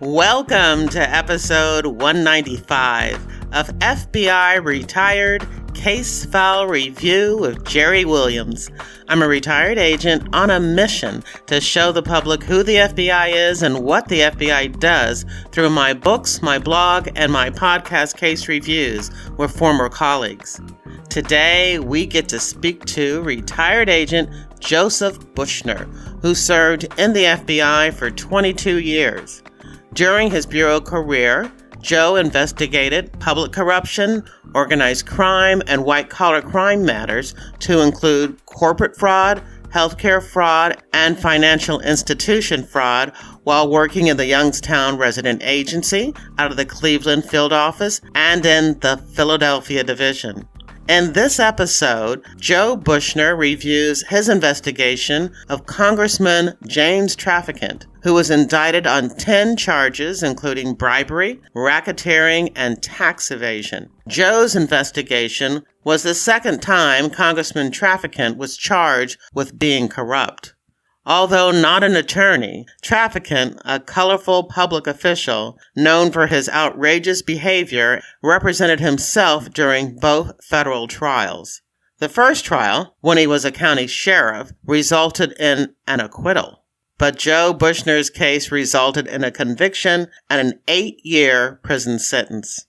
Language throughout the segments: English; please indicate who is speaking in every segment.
Speaker 1: Welcome to episode 195 of FBI Retired Case File Review with Jerry Williams. I'm a retired agent on a mission to show the public who the FBI is and what the FBI does through my books, my blog, and my podcast case reviews with former colleagues. Today, we get to speak to retired agent Joseph Bushner, who served in the FBI for 22 years. During his bureau career, Joe investigated public corruption, organized crime, and white-collar crime matters to include corporate fraud, healthcare fraud, and financial institution fraud while working in the Youngstown Resident Agency, out of the Cleveland field office, and in the Philadelphia division. In this episode, Joe Bushner reviews his investigation of Congressman James Traficant, who was indicted on 10 charges, including bribery, racketeering, and tax evasion. Joe's investigation was the second time Congressman Traficant was charged with being corrupt. Although not an attorney, Traficant, a colorful public official known for his outrageous behavior, represented himself during both federal trials. The first trial, when he was a county sheriff, resulted in an acquittal. But Joe Bushner's case resulted in a conviction and an 8-year prison sentence.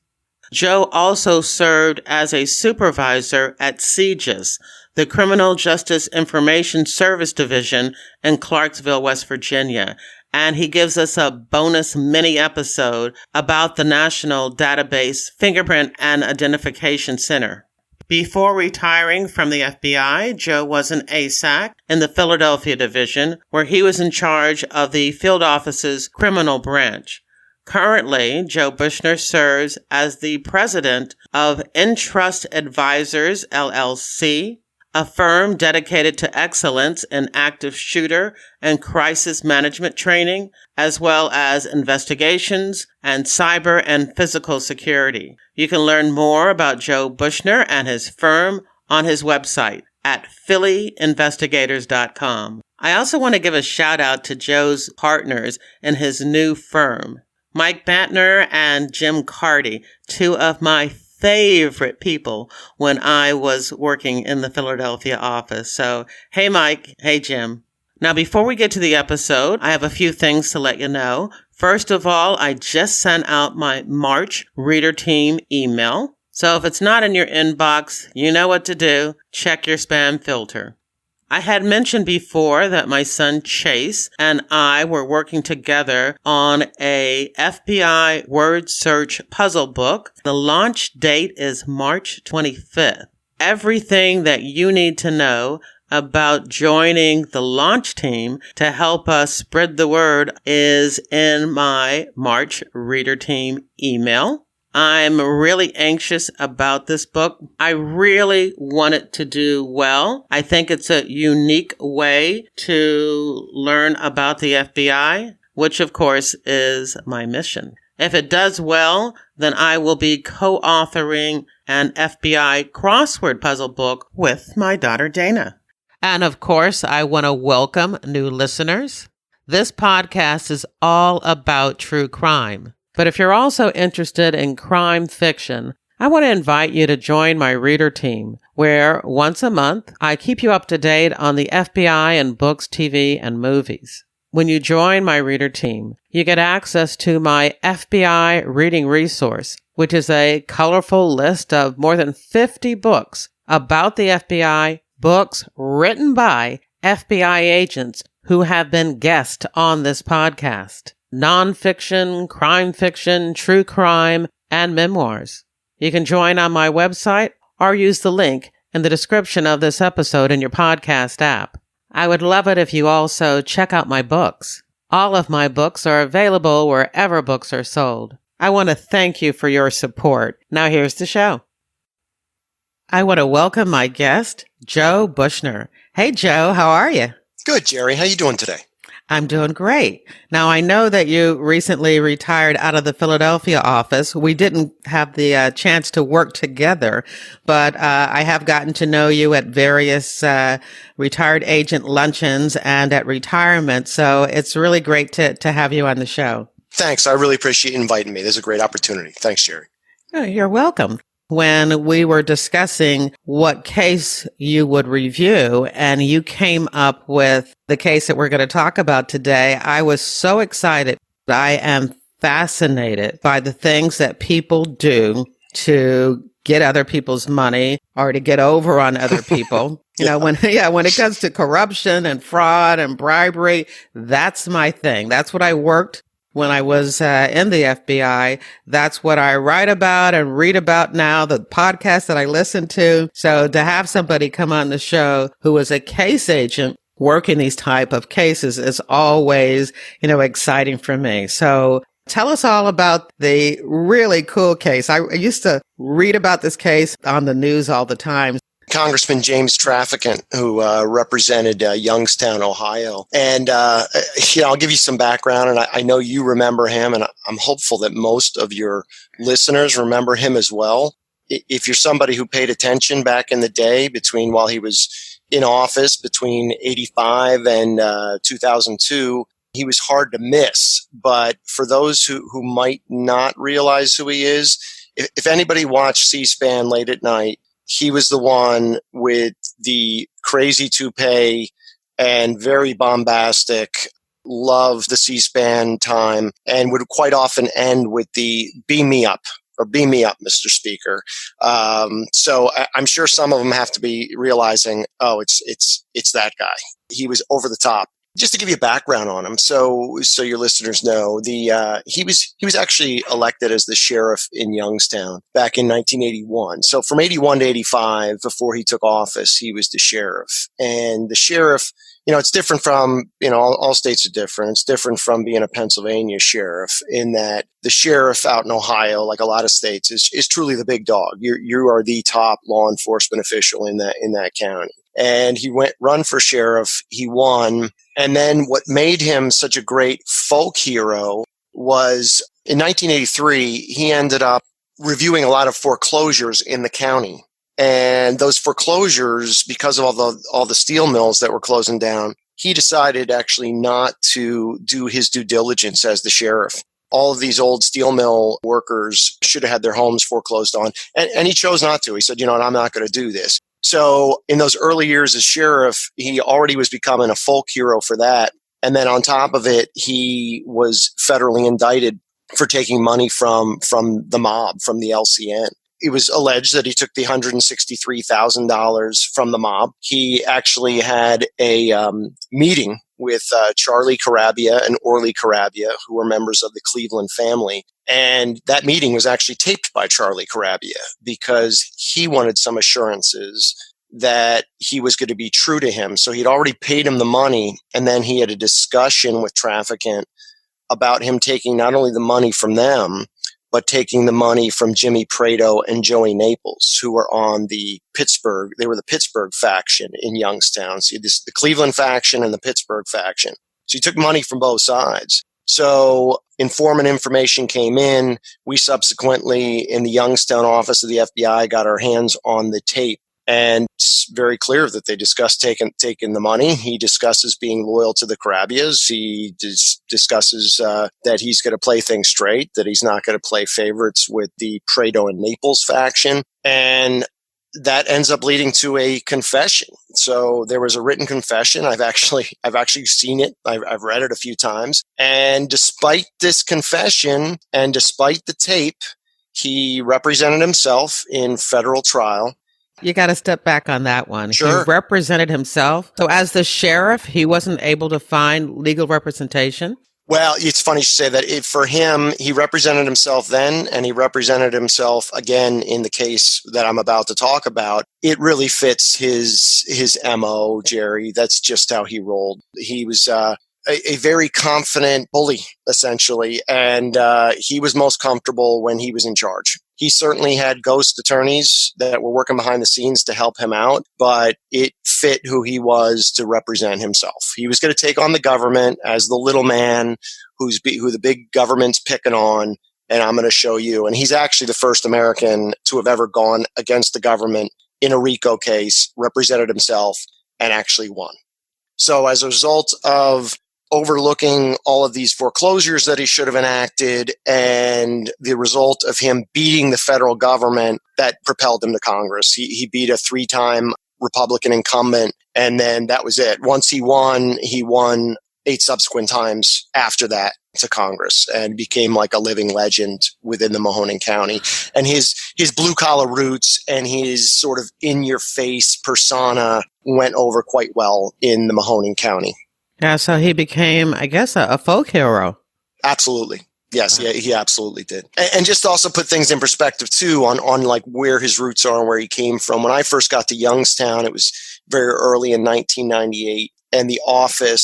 Speaker 1: Joe also served as a supervisor at CJIS, the Criminal Justice Information Service Division in Clarksville, West Virginia, and he gives us a bonus mini-episode about the National Database Fingerprint and Identification Center. Before retiring from the FBI, Joe was an ASAC in the Philadelphia division, where he was in charge of the field office's criminal branch. Currently, Joe Bushner serves as the president of Entrust Advisors, LLC, a firm dedicated to excellence in active shooter and crisis management training, as well as investigations and cyber and physical security. You can learn more about Joe Bushner and his firm on his website at phillyinvestigators.com. I also want to give a shout out to Joe's partners in his new firm, Mike Bantner and Jim Carty, two of my favorite people when I was working in the Philadelphia office. So, hey Mike, hey Jim. Now before we get to the episode, I have a few things to let you know. First of all, I just sent out my March Reader Team email. So if it's not in your inbox, you know what to do. Check your spam filter. I had mentioned before that my son Chase and I were working together on a FBI word search puzzle book. The launch date is March 25th. Everything that you need to know about joining the launch team to help us spread the word is in my March Reader Team email. I'm really anxious about this book. I really want it to do well. I think it's a unique way to learn about the FBI, which of course is my mission. If it does well, then I will be co-authoring an FBI crossword puzzle book with my daughter Dana. And of course, I want to welcome new listeners. This podcast is all about true crime. But if you're also interested in crime fiction, I want to invite you to join my reader team, where once a month, I keep you up to date on the FBI and books, TV, and movies. When you join my reader team, you get access to my FBI reading resource, which is a colorful list of more than 50 books about the FBI, books written by FBI agents who have been guests on this podcast. Nonfiction, crime fiction, true crime, and memoirs. You can join on my website or use the link in the description of this episode in your podcast app. I would love it if you also check out my books. All of my books are available wherever books are sold. I want to thank you for your support. Now here's the show. I want to welcome my guest, Joe Bushner. Hey Joe, how are you?
Speaker 2: Good, Jerry. How you doing today?
Speaker 1: I'm doing great. Now, I know that you recently retired out of the Philadelphia office. We didn't have the chance to work together, but I have gotten to know you at various retired agent luncheons and at retirement. So it's really great to have you on the show.
Speaker 2: Thanks. I really appreciate you inviting me. This is a great opportunity. Thanks, Jerry.
Speaker 1: Oh, you're welcome. When we were discussing what case you would review and you came up with the case that we're going to talk about today, I was so excited. I am fascinated by the things that people do to get other people's money or to get over on other people. When it comes to corruption and fraud and bribery, that's my thing. That's what I worked when I was in the FBI. That's what I write about and read about now, the podcast that I listen to. So to have somebody come on the show who is a case agent working these type of cases is always, exciting for me. So tell us all about the really cool case. I used to read about this case on the news all the time.
Speaker 2: Congressman James Traficant, who represented Youngstown, Ohio. And, I'll give you some background, and I know you remember him, and I'm hopeful that most of your listeners remember him as well. If you're somebody who paid attention back in the day while he was in office, between 85 and 2002, he was hard to miss. But for those who might not realize who he is, if anybody watched C-SPAN late at night, he was the one with the crazy toupee and very bombastic, love the C-SPAN time, and would quite often end with the beam me up, Mr. Speaker. So I'm sure some of them have to be realizing, oh, it's that guy. He was over the top. Just to give you a background on him, so your listeners know, he was actually elected as the sheriff in Youngstown back in 1981. So from 81 to 85, before he took office, he was the sheriff. And the sheriff, it's different from, all states are different. It's different from being a Pennsylvania sheriff in that the sheriff out in Ohio, like a lot of states, is truly the big dog. You are the top law enforcement official in that county. And he run for sheriff. He won. And then what made him such a great folk hero was in 1983, he ended up reviewing a lot of foreclosures in the county. And those foreclosures, because of all the steel mills that were closing down, he decided actually not to do his due diligence as the sheriff. All of these old steel mill workers should have had their homes foreclosed on. And he chose not to. He said, I'm not going to do this. So in those early years as sheriff, he already was becoming a folk hero for that. And then on top of it, he was federally indicted for taking money from the mob, from the LCN. It was alleged that he took the $163,000 from the mob. He actually had a meeting with Charlie Carabia and Orly Carabia, who were members of the Cleveland family. And that meeting was actually taped by Charlie Carabia because he wanted some assurances that he was going to be true to him. So he'd already paid him the money, and then he had a discussion with Traficant about him taking not only the money from them, but taking the money from Jimmy Prado and Joey Naples, who were on they were the Pittsburgh faction in Youngstown. So the Cleveland faction and the Pittsburgh faction. So he took money from both sides. So informant information came in. We subsequently, in the Youngstown office of the FBI, got our hands on the tape. And it's very clear that they discussed taking the money. He discusses being loyal to the Carabias. He discusses that he's going to play things straight, that he's not going to play favorites with the Prado and Naples faction. And that ends up leading to a confession. So there was a written confession. I've actually seen it. I've read it a few times. And despite this confession and despite the tape, he represented himself in federal trial.
Speaker 1: You got to step back on that one.
Speaker 2: Sure.
Speaker 1: He represented himself. So as the sheriff, he wasn't able to find legal representation?
Speaker 2: Well, it's funny you say that. For him, he represented himself then, and he represented himself again in the case that I'm about to talk about. It really fits his MO, Jerry. That's just how he rolled. He was a very confident bully, essentially, and he was most comfortable when he was in charge. He certainly had ghost attorneys that were working behind the scenes to help him out, but it fit who he was to represent himself. He was going to take on the government as the little man who the big government's picking on, and I'm going to show you. And he's actually the first American to have ever gone against the government in a RICO case, represented himself, and actually won. So as a result of overlooking all of these foreclosures that he should have enacted, and the result of him beating the federal government that propelled him to Congress. He beat a 3-time Republican incumbent, and then that was it. Once he won 8 subsequent times after that to Congress, and became like a living legend within the Mahoning County. And his blue collar roots and his sort of in your face persona went over quite well in the Mahoning County.
Speaker 1: Yeah, so he became, I guess, a folk hero.
Speaker 2: Absolutely. Yes, yeah, he absolutely did. And just to also put things in perspective too on like where his roots are and where he came from. When I first got to Youngstown, it was very early in 1998. And the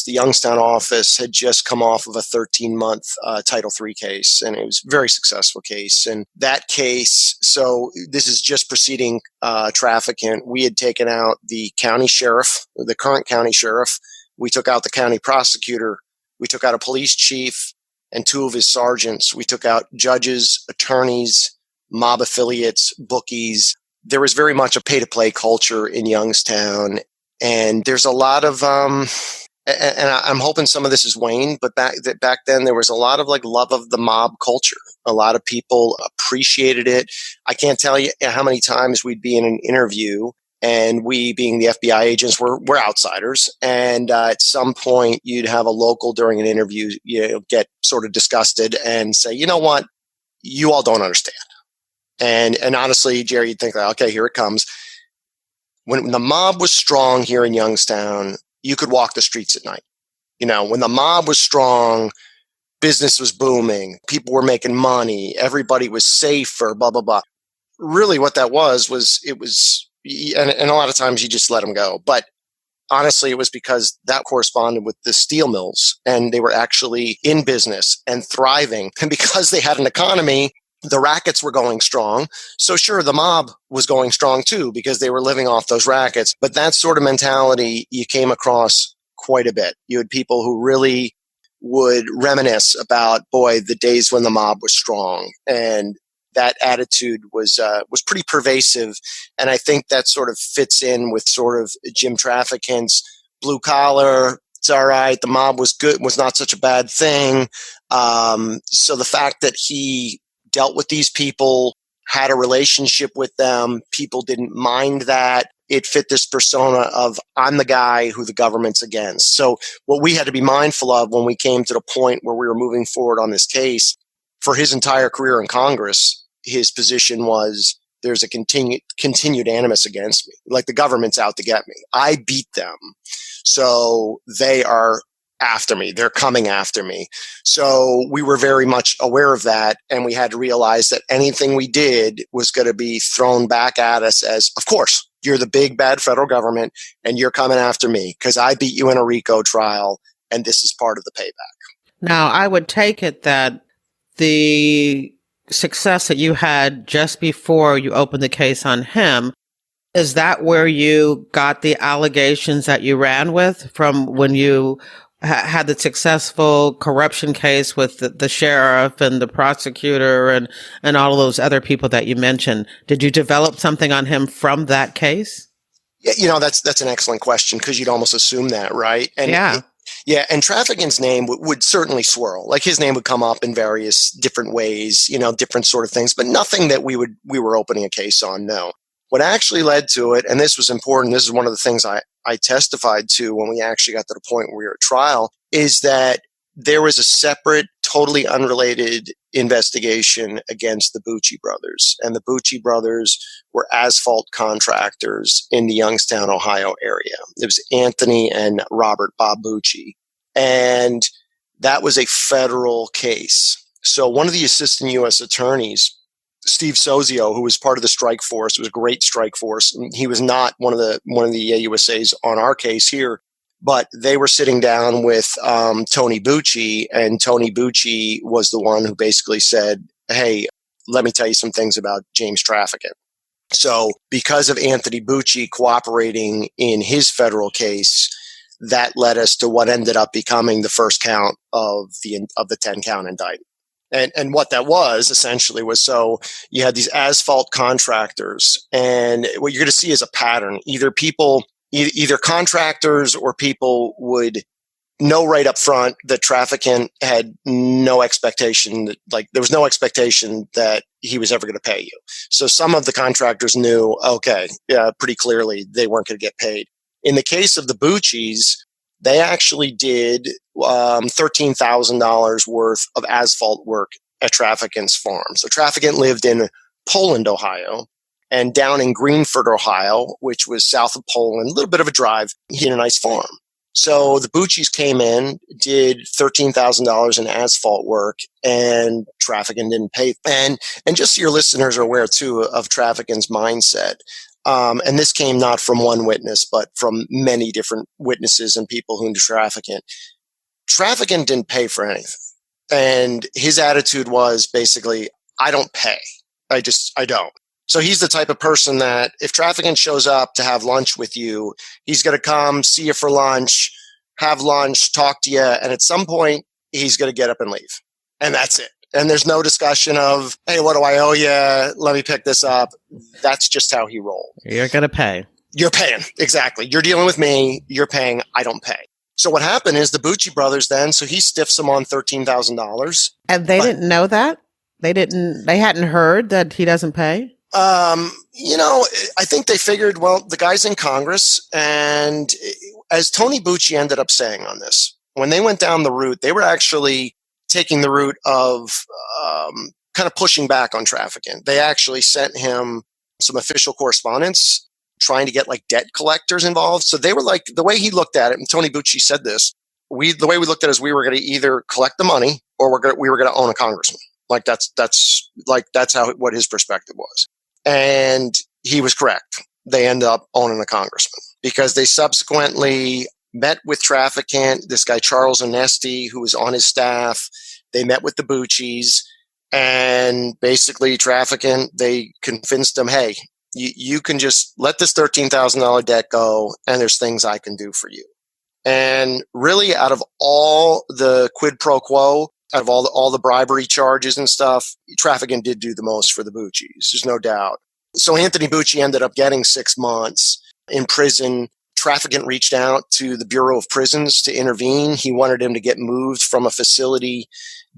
Speaker 2: Youngstown office had just come off of a 13-month Title III case, and it was a very successful case. And that case, so this is just preceding Traficant, we had taken out the county sheriff, the current county sheriff. We took out the county prosecutor. We took out a police chief and 2 of his sergeants. We took out judges, attorneys, mob affiliates, bookies. There was very much a pay-to-play culture in Youngstown. And there's a lot of, and I'm hoping some of this is waned, but back then there was a lot of like love of the mob culture. A lot of people appreciated it. I can't tell you how many times we'd be in an interview, and we, being the FBI agents, we're outsiders. And at some point, you'd have a local during an interview, get sort of disgusted and say, you know what, you all don't understand. And honestly, Jerry, you'd think, like, okay, here it comes. When the mob was strong here in Youngstown, you could walk the streets at night. When the mob was strong, business was booming, people were making money, everybody was safer, blah, blah, blah. Really what that was and a lot of times you just let them go. But honestly, it was because that corresponded with the steel mills, and they were actually in business and thriving. And because they had an economy, the rackets were going strong. So sure, the mob was going strong too, because they were living off those rackets. But that sort of mentality you came across quite a bit. You had people who really would reminisce about, boy, the days when the mob was strong. And that attitude was pretty pervasive. And I think that sort of fits in with sort of Jim Traficant's blue collar. It's all right. The mob was good, was not such a bad thing. So the fact that he dealt with these people, had a relationship with them, people didn't mind that. It fit this persona of, I'm the guy who the government's against. So what we had to be mindful of when we came to the point where we were moving forward on this case, for his entire career in Congress, his position was, there's a continued animus against me. Like, the government's out to get me. I beat them. So they are after me. They're coming after me. So we were very much aware of that. And we had to realize that anything we did was going to be thrown back at us as, of course, you're the big bad federal government and you're coming after me because I beat you in a RICO trial. And this is part of the payback.
Speaker 1: Now, I would take it that the success that you had just before you opened the case on him, is that where you got the allegations that you ran with from when you had the successful corruption case with the sheriff and the prosecutor and all of those other people that you mentioned? Did you develop something on him from that case?
Speaker 2: Yeah, that's an excellent question, because you'd almost assume that, right? And
Speaker 1: yeah.
Speaker 2: And Traficant's name would certainly swirl. Like, his name would come up in various different ways, different sort of things, but nothing that we were opening a case on, no. What actually led to it, and this was important, this is one of the things I testified to when we actually got to the point where we were at trial, is that there was a separate, totally unrelated investigation against the Bucci brothers. And the Bucci brothers were asphalt contractors in the Youngstown, Ohio area. It was Anthony and Robert Bob Bucci. And that was a federal case. So one of the assistant U.S. attorneys, Steve Sozio, who was part of the strike force, it was a great strike force. He was not one of the AUSAs on our case here, but they were sitting down with Tony Bucci, and Tony Bucci was the one who basically said, hey, let me tell you some things about James Traficant. So because of Anthony Bucci cooperating in his federal case, that led us to what ended up becoming the first count of the 10-count indictment. And what that was essentially was, so you had these asphalt contractors, and what you're going to see is a pattern. Either contractors or people would know right up front that Traficant had no expectation, there was no expectation that he was ever going to pay you. So some of the contractors knew, okay, yeah, pretty clearly they weren't going to get paid. In the case of the Bucci's, they actually did $13,000 worth of asphalt work at Traficant's farm. So Traficant lived in Poland, Ohio, and down in Greenford, Ohio, which was south of Poland, a little bit of a drive, he had a nice farm. So the Bucci's came in, did $13,000 in asphalt work, and Traficant didn't pay. And just so your listeners are aware, too, of Traficant's mindset, and this came not from one witness, but from many different witnesses and people who knew Traficant. Traficant didn't pay for anything. And his attitude was basically, I don't pay. I don't. So he's the type of person that if Traficant shows up to have lunch with you, he's going to come, see you for lunch, have lunch, talk to you, and at some point, he's going to get up and leave. And that's it. And there's no discussion of, hey, what do I owe you? Let me pick this up. That's just how he rolled.
Speaker 1: You're going to pay.
Speaker 2: You're paying. Exactly. You're dealing with me. You're paying. I don't pay. So what happened is the Bucci brothers then, so he stiffs them on $13,000.
Speaker 1: And they didn't know that? They hadn't heard that he doesn't pay?
Speaker 2: I think they figured, well, the guy's in Congress, and as Tony Bucci ended up saying on this, when they went down the route, they were actually taking the route of kind of pushing back on Traficant. They actually sent him some official correspondence trying to get like debt collectors involved. So they were like, the way he looked at it, and Tony Bucci said this, the way we looked at it is we were going to either collect the money or we were going to own a congressman. That's what his perspective was. And he was correct. They ended up owning a congressman because they subsequently met with Traficant, this guy Charles Onesti, who was on his staff. They met with the Bucci's, and basically Traficant, they convinced him, hey, you can just let this $13,000 debt go, and there's things I can do for you. And really, out of all the quid pro quo, out of all the bribery charges and stuff, Traficant did do the most for the Bucci's. There's no doubt. So Anthony Bucci ended up getting 6 months in prison. Traficant reached out to the Bureau of Prisons to intervene. He wanted him to get moved from a facility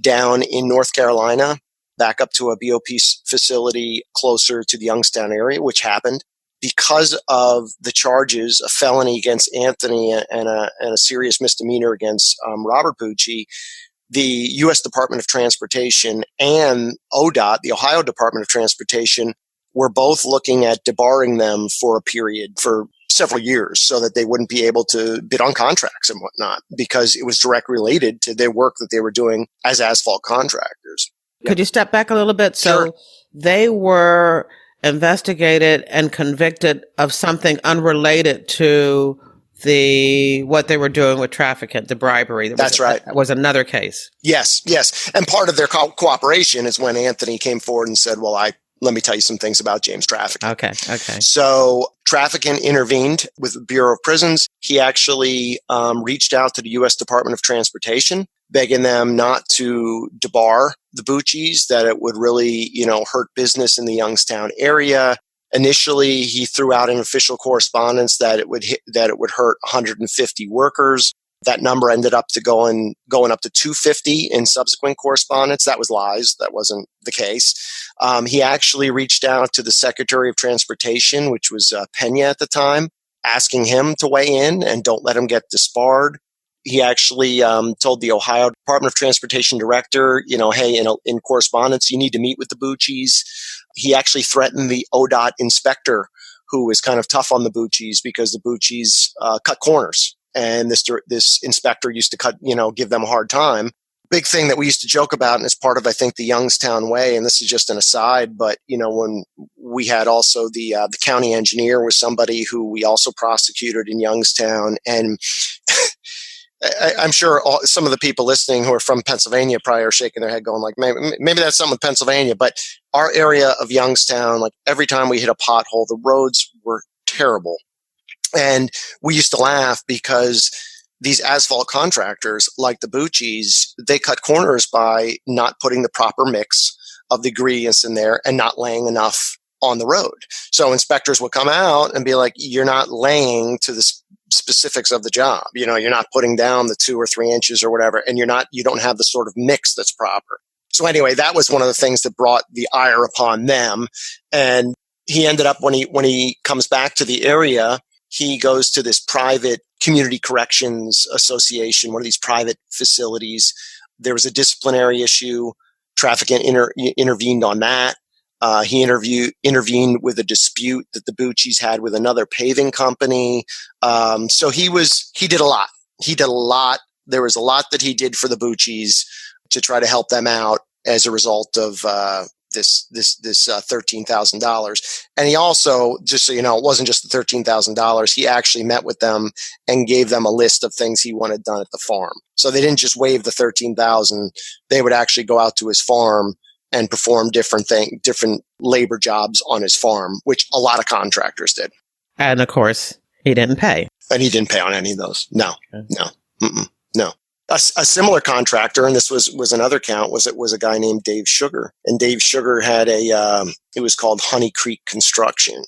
Speaker 2: down in North Carolina back up to a BOP facility closer to the Youngstown area, which happened. Because of the charges, a felony against Anthony and a serious misdemeanor against Robert Bucci, the U.S. Department of Transportation and ODOT, the Ohio Department of Transportation, were both looking at debarring them for a period for several years so that they wouldn't be able to bid on contracts and whatnot because it was direct related to their work that they were doing as asphalt contractors.
Speaker 1: Could you step back a little bit?
Speaker 2: Sure.
Speaker 1: So they were investigated and convicted of something unrelated to what they were doing with Traficant, the bribery.
Speaker 2: That's right.
Speaker 1: That was another case.
Speaker 2: Yes. And part of their cooperation is when Anthony came forward and said, well, let me tell you some things about James Traficant.
Speaker 1: Okay.
Speaker 2: So Traficant intervened with the Bureau of Prisons. He actually reached out to the U.S. Department of Transportation, begging them not to debar the Bucci's, that it would really, hurt business in the Youngstown area. Initially, he threw out an official correspondence that it would hurt 150 workers. That number ended up to going up to 250 in subsequent correspondence. That was lies. That wasn't the case. He actually reached out to the Secretary of Transportation, which was Pena at the time, asking him to weigh in and don't let him get disbarred. He actually told the Ohio Department of Transportation director, hey, in correspondence, you need to meet with the Bucci's. He actually threatened the ODOT inspector, who was kind of tough on the Bucci's because the Bucci's cut corners. And this inspector used to give them a hard time. Big thing that we used to joke about, and it's part of, I think, the Youngstown way, and this is just an aside, but, when we had also the county engineer was somebody who we also prosecuted in Youngstown, and I'm sure some of the people listening who are from Pennsylvania probably are shaking their head going like, maybe that's something with Pennsylvania, but our area of Youngstown, like every time we hit a pothole, the roads were terrible. And we used to laugh because these asphalt contractors, like the Bucci's, they cut corners by not putting the proper mix of the ingredients in there and not laying enough on the road. So inspectors would come out and be like, you're not laying to the specifics of the job. You're not putting down the 2 or 3 inches or whatever, and you don't have the sort of mix that's proper. So anyway, that was one of the things that brought the ire upon them. And he ended up, when he comes back to the area, he goes to this private community corrections association, one of these private facilities. There was a disciplinary issue. Traficant intervened on that. He intervened with a dispute that the Bucci's had with another paving company. So he did a lot. There was a lot that he did for the Bucci's to try to help them out as a result of this $13,000. And he also, just so you know, it wasn't just the $13,000. He actually met with them and gave them a list of things he wanted done at the farm. So they didn't just waive the $13,000. They would actually go out to his farm and perform different labor jobs on his farm, which a lot of contractors did.
Speaker 1: And of course, he didn't pay.
Speaker 2: And he didn't pay on any of those. No. A similar contractor, and this was another count, was a guy named Dave Sugar. And Dave Sugar had it was called Honey Creek Construction.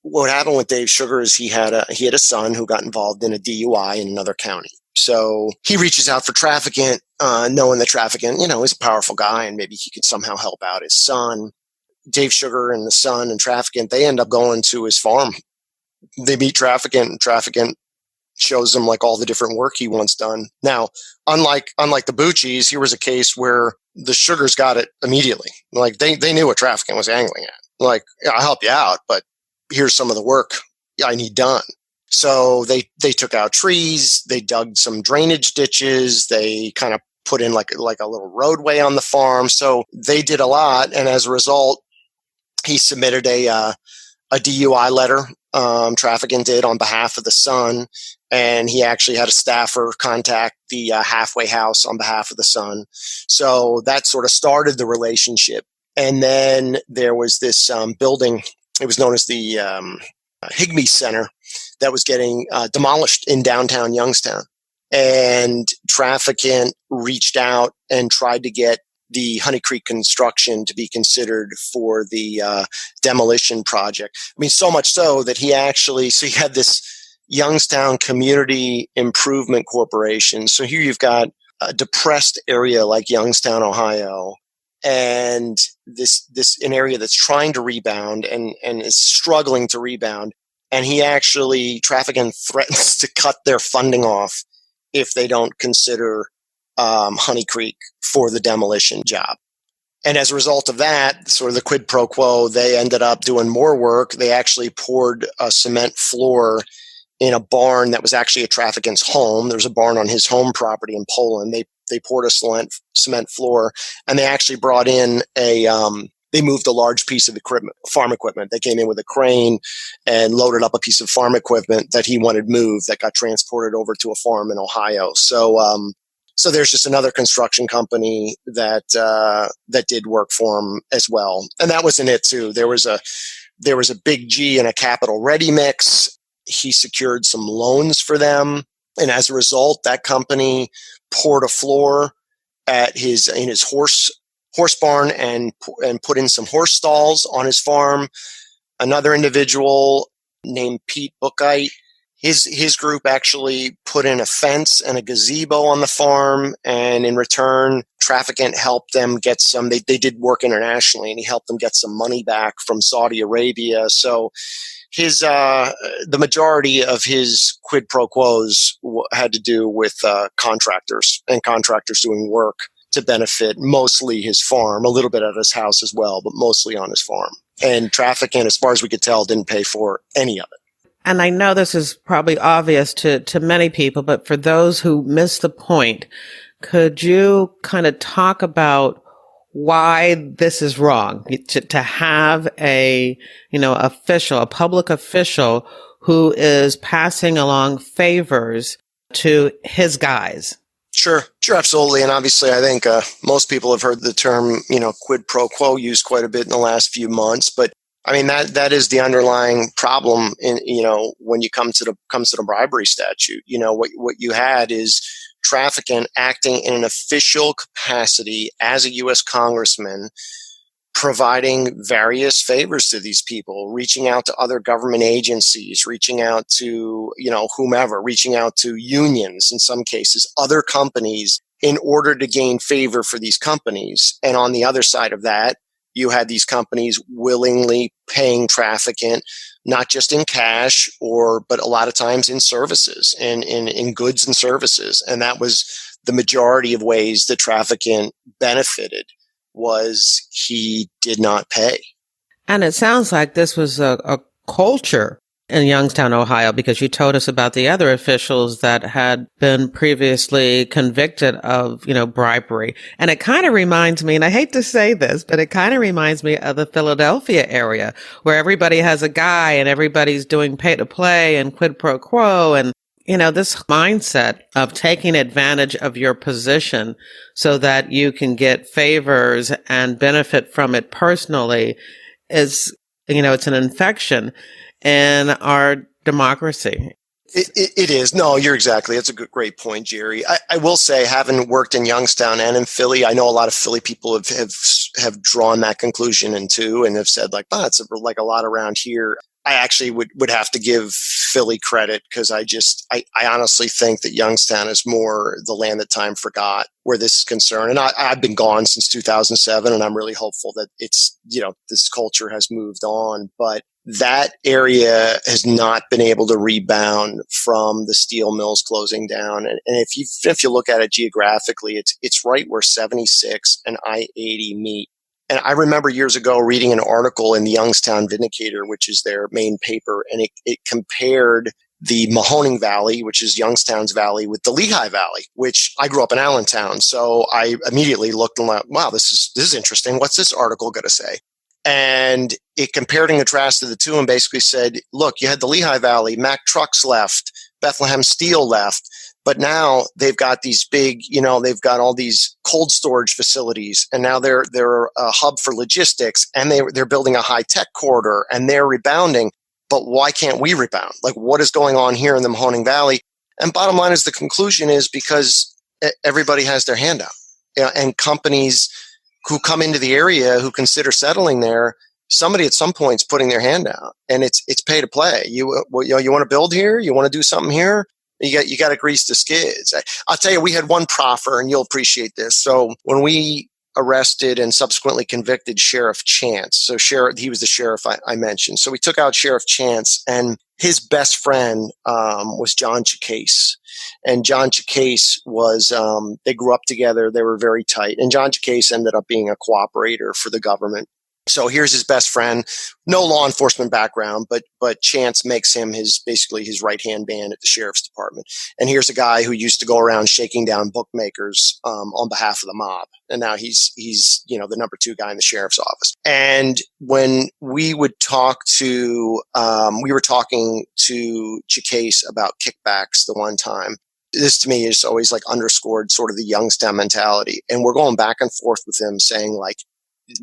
Speaker 2: What happened with Dave Sugar is he had a son who got involved in a DUI in another county. So he reaches out for Traficant, knowing that Traficant, is a powerful guy and maybe he could somehow help out his son. Dave Sugar and the son and Traficant, they end up going to his farm. They meet Traficant, and Traficant shows them like all the different work he wants done. Now, unlike the Bucci's, here was a case where the Sugars got it immediately. Like they knew what Traficant was angling at. Like, I'll help you out, but here's some of the work I need done. So they took out trees, they dug some drainage ditches, they kind of put in like a little roadway on the farm. So they did a lot, and as a result, he submitted a DUI letter. Traficant did on behalf of the son, and he actually had a staffer contact the halfway house on behalf of the son. So that sort of started the relationship. And then there was this building. It was known as the Higbee Center that was getting demolished in downtown Youngstown. And Traficant reached out and tried to get the Honey Creek construction to be considered for the demolition project. I mean, so much so that he had this Youngstown Community Improvement Corporation. So here you've got a depressed area like Youngstown, Ohio, and an area that's trying to rebound and is struggling to rebound. And Traficant threatens to cut their funding off if they don't consider Honey Creek for the demolition job. And as a result of that, sort of the quid pro quo, they ended up doing more work. They actually poured a cement floor in a barn that was actually a Traficant's home. There was a barn on his home property in Poland. They poured a cement floor, and they actually brought in they moved a large piece of farm equipment. They came in with a crane and loaded up a piece of farm equipment that he wanted moved that got transported over to a farm in Ohio. So there's just another construction company that did work for him as well. And that wasn't it too. There was a big G and a capital ready mix. He secured some loans for them. And as a result, that company poured a floor in his horse barn and put in some horse stalls on his farm. Another individual named Pete Bookite, his group actually put in a fence and a gazebo on the farm, and in return, Traficant helped them get some. They did work internationally, and he helped them get some money back from Saudi Arabia. So the majority of his quid pro quos had to do with contractors doing work to benefit mostly his farm, a little bit at his house as well, but mostly on his farm. And Traficant, as far as we could tell, didn't pay for any of it.
Speaker 1: And I know this is probably obvious to many people, but for those who miss the point, could you kind of talk about why this is wrong to have a public official who is passing along favors to his guys?
Speaker 2: Sure, absolutely. And obviously, I think most people have heard the term, quid pro quo used quite a bit in the last few months. But I mean, that is the underlying problem in, when you come to the bribery statute. What you had is Traficant acting in an official capacity as a U.S. congressman, providing various favors to these people, reaching out to other government agencies, reaching out to, whomever, reaching out to unions in some cases, other companies in order to gain favor for these companies. And on the other side of that, you had these companies willingly paying Traficant, not just in cash but a lot of times in services and in goods and services. And that was the majority of ways that Traficant benefited, was he did not pay.
Speaker 1: And it sounds like this was a culture in Youngstown, Ohio, because you told us about the other officials that had been previously convicted of, bribery. And it kind of reminds me, and I hate to say this, but it kind of reminds me of the Philadelphia area, where everybody has a guy and everybody's doing pay to play and quid pro quo. And, this mindset of taking advantage of your position so that you can get favors and benefit from it personally is, it's an infection in our democracy.
Speaker 2: It is. No, you're exactly. That's a great point, Jerry. I will say, having worked in Youngstown and in Philly, I know a lot of Philly people have drawn that conclusion in too, and have said like, it's like a lot around here. I actually would have to give Philly credit, because I honestly think that Youngstown is more the land that time forgot where this is concerned. And I've been gone since 2007, and I'm really hopeful that it's, this culture has moved on. But that area has not been able to rebound from the steel mills closing down. And if you look at it geographically, it's right where 76 and I-80 meet. And I remember years ago reading an article in the Youngstown Vindicator, which is their main paper, and it compared the Mahoning Valley, which is Youngstown's valley, with the Lehigh Valley, which I grew up in Allentown. So I immediately looked and went, wow, this is interesting. What's this article going to say? And it compared and contrasted the two and basically said, look, you had the Lehigh Valley, Mack Trucks left, Bethlehem Steel left, but now they've got these big, they've got all these cold storage facilities, and now they're a hub for logistics, and they're building a high tech corridor, and they're rebounding. But why can't we rebound? Like, what is going on here in the Mahoning Valley? And bottom line is, the conclusion is because everybody has their hand out, and companies who come into the area who consider settling there, somebody at some point is putting their hand out, and it's pay to play. You want to build here? You want to do something here? You got to grease the skids. I'll tell you, we had one proffer, and you'll appreciate this. So when we arrested and subsequently convicted Sheriff Chance, he was the sheriff I mentioned. So we took out Sheriff Chance, and his best friend was John Chicase. And John Chicase was, they grew up together. They were very tight. And John Chicase ended up being a cooperator for the government. So here's his best friend, no law enforcement background, but Chance makes him basically his right-hand man at the sheriff's department. And here's a guy who used to go around shaking down bookmakers on behalf of the mob. And now he's the number 2 guy in the sheriff's office. And when we would talk to, we were talking to Chicase about kickbacks the one time. This to me is always like underscored sort of the Youngstown mentality. And we're going back and forth with him saying like,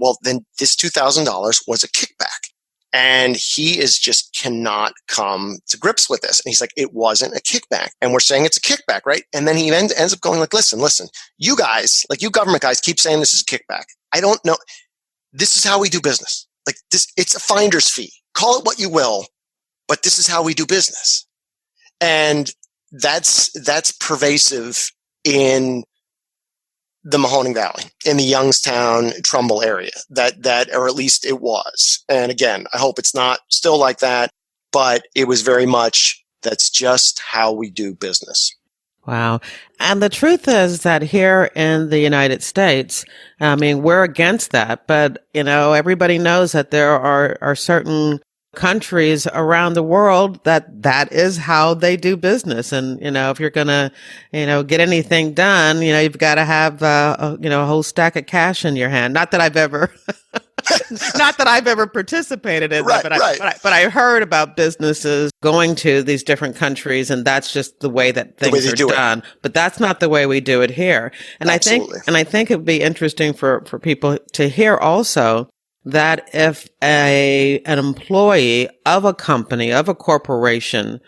Speaker 2: well, then this $2,000 was a kickback. And he just cannot come to grips with this. And he's like, it wasn't a kickback. And we're saying it's a kickback, right? And then he ends up going like, listen, you guys, like you government guys keep saying this is a kickback. I don't know. This is how we do business. Like this, it's a finder's fee. Call it what you will, but this is how we do business. And that's pervasive in the Mahoning Valley, in the Youngstown, Trumbull area, that, or at least it was. And again, I hope it's not still like that, but it was very much, that's just how we do business.
Speaker 1: Wow. And the truth is that here in the United States, I mean, we're against that, but, everybody knows that there are certain countries around the world that is how they do business. And, if you're going to, get anything done, you've got to have, a whole stack of cash in your hand. Not that I've ever, participated in that, but I heard about businesses going to these different countries, and that's just the way that things are done. But that's not the way we do it here. And
Speaker 2: Absolutely.
Speaker 1: I think it'd be interesting for people to hear also that if an employee of a company, of a corporation,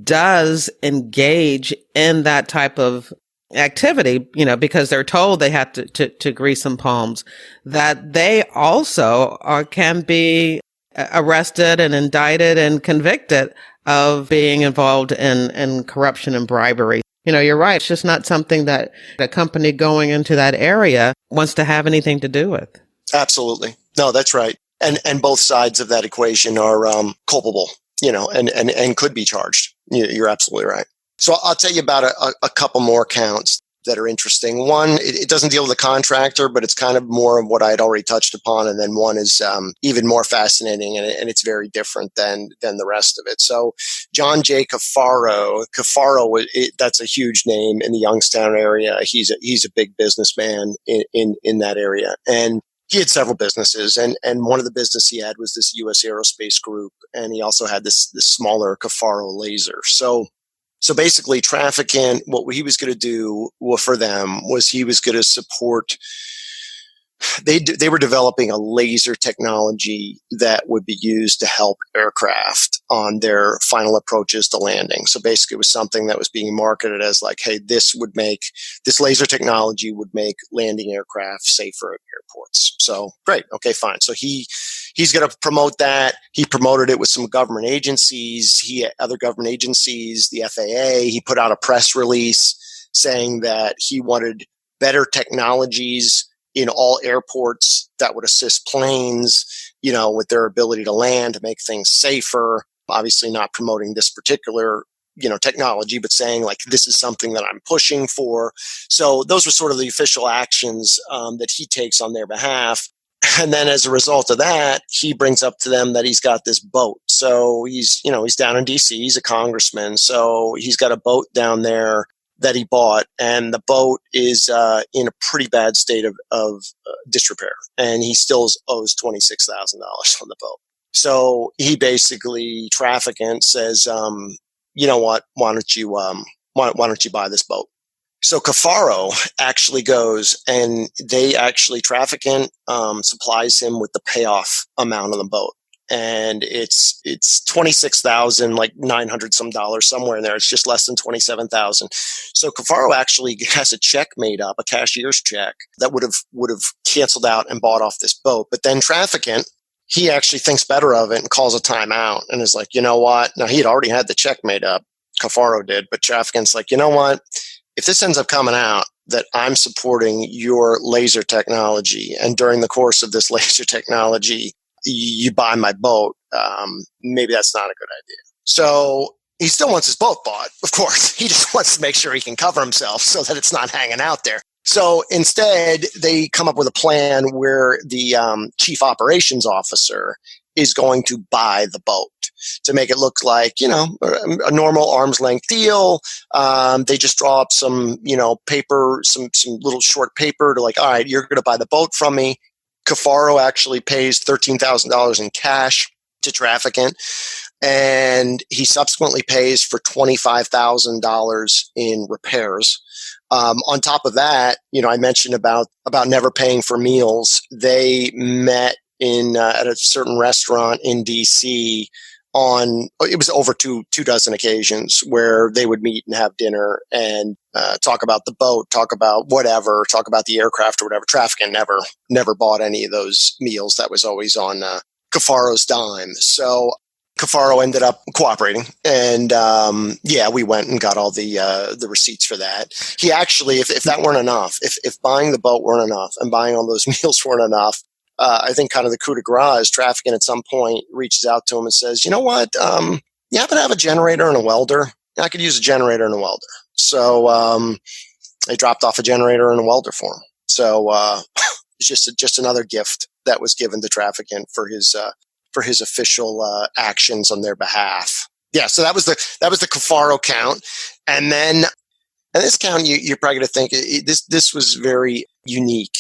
Speaker 1: does engage in that type of activity, because they're told they have to grease some palms, that they also can be arrested and indicted and convicted of being involved in corruption and bribery. You're right. It's just not something that a company going into that area wants to have anything to do with.
Speaker 2: Absolutely. No, that's right. And both sides of that equation are culpable, and could be charged. You're absolutely right. So I'll tell you about a couple more counts that are interesting. One, it doesn't deal with the contractor, but it's kind of more of what I had already touched upon. And then one is even more fascinating, and it's very different than the rest of it. So John J. Cafaro, that's a huge name in the Youngstown area. He's a big businessman in that area. And he had several businesses, and one of the business he had was this U.S. Aerospace Group, and he also had this smaller Cafaro laser. So basically, Traficant, what he was going to do for them was he was going to support. They were developing a laser technology that would be used to help aircraft on their final approaches to landing. So basically, it was something that was being marketed as like, hey, this laser technology would make landing aircraft safer at airports. So great. Okay, fine. So he's going to promote that. He promoted it with some government agencies. Other government agencies, the FAA. He put out a press release saying that he wanted better technologies in all airports that would assist planes, with their ability to land, to make things safer. Obviously not promoting this particular, technology, but saying like, this is something that I'm pushing for. So those were sort of the official actions that he takes on their behalf. And then as a result of that, he brings up to them that he's got this boat. So he's down in DC, he's a congressman. So he's got a boat down there that he bought, and the boat is in a pretty bad state of disrepair, and he still owes $26,000 on the boat. So he basically, Traficant says, you know what? Why don't you buy this boat? So Cafaro actually goes, and Traficant supplies him with the payoff amount of the boat. And it's $26,900 some dollars, somewhere in there. It's just less than $27,000. So Cafaro actually has a check made up, a cashier's check that would have canceled out and bought off this boat. But then Traficant, he actually thinks better of it and calls a timeout and is like, you know what? Now he had already had the check made up. Cafaro did, but Traficant's like, you know what? If this ends up coming out that I'm supporting your laser technology, and during the course of this laser technology, you buy my boat, maybe that's not a good idea. So he still wants his boat bought, of course. He just wants to make sure he can cover himself so that it's not hanging out there. So instead, they come up with a plan where the chief operations officer is going to buy the boat to make it look like, a normal arm's length deal. They just draw up some, paper, some little short paper to like, all right, you're going to buy the boat from me. Cafaro actually pays $13,000 in cash to Traficant, and he subsequently pays for $25,000 in repairs. On top of that, I mentioned about never paying for meals. They met at a certain restaurant in DC it was over two dozen occasions where they would meet and have dinner and talk about the boat, talk about whatever, talk about the aircraft or whatever. Traficant never bought any of those meals. That was always on Cafaro's dime. So Cafaro ended up cooperating, and we went and got all the receipts for that. He actually, if that weren't enough, if buying the boat weren't enough and buying all those meals weren't enough, I think kind of the coup de grace is Traficant at some point reaches out to him and says, you know what, you happen to have a generator and a welder? I could use a generator and a welder. So they dropped off a generator and a welder for him. So it's just another gift that was given to Traficant for his official actions on their behalf. Yeah, so that was the Cafaro count. And this count, you're probably going to think this was very unique.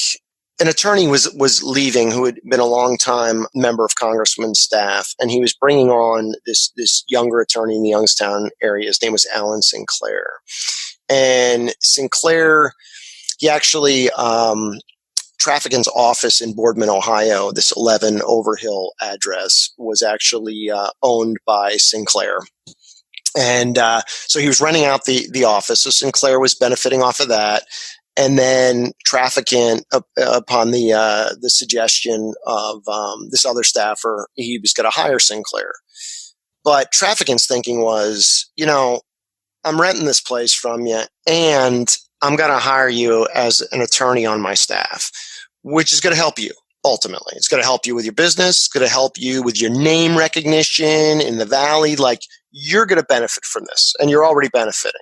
Speaker 2: An attorney was leaving who had been a long time member of Congressman's staff, and he was bringing on this younger attorney in the Youngstown area. His name was Alan Sinclair. And Sinclair, he actually, Traficant's office in Boardman, Ohio, this 11 Overhill address, was actually owned by Sinclair. And so he was renting out the office. So Sinclair was benefiting off of that. And then Traficant, upon the suggestion of this other staffer, he was going to hire Sinclair. But Traficant's thinking was, I'm renting this place from you, and I'm going to hire you as an attorney on my staff, which is going to help you. Ultimately, it's going to help you with your business. It's going to help you with your name recognition in the Valley. Like, you're going to benefit from this, and you're already benefiting.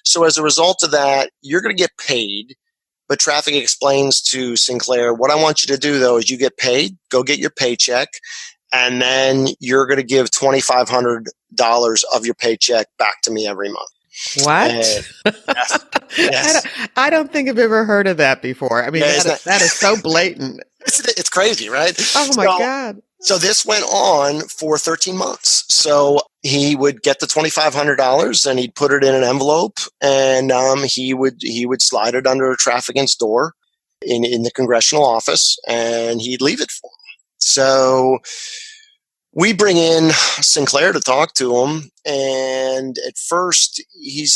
Speaker 2: So as a result of that, you're going to get paid. But Traficant explains to Sinclair, what I want you to do, though, is you get paid, go get your paycheck, and then you're going to give $2,500 of your paycheck back to me every month.
Speaker 1: What?
Speaker 2: Yes.
Speaker 1: I don't think I've ever heard of that before. I mean, that is so blatant.
Speaker 2: It's crazy, right?
Speaker 1: Oh, my God.
Speaker 2: So this went on for 13 months. So he would get the $2,500 and he'd put it in an envelope, and he would slide it under a Traficant's door in the congressional office, and he'd leave it for him. So we bring in Sinclair to talk to him, and at first he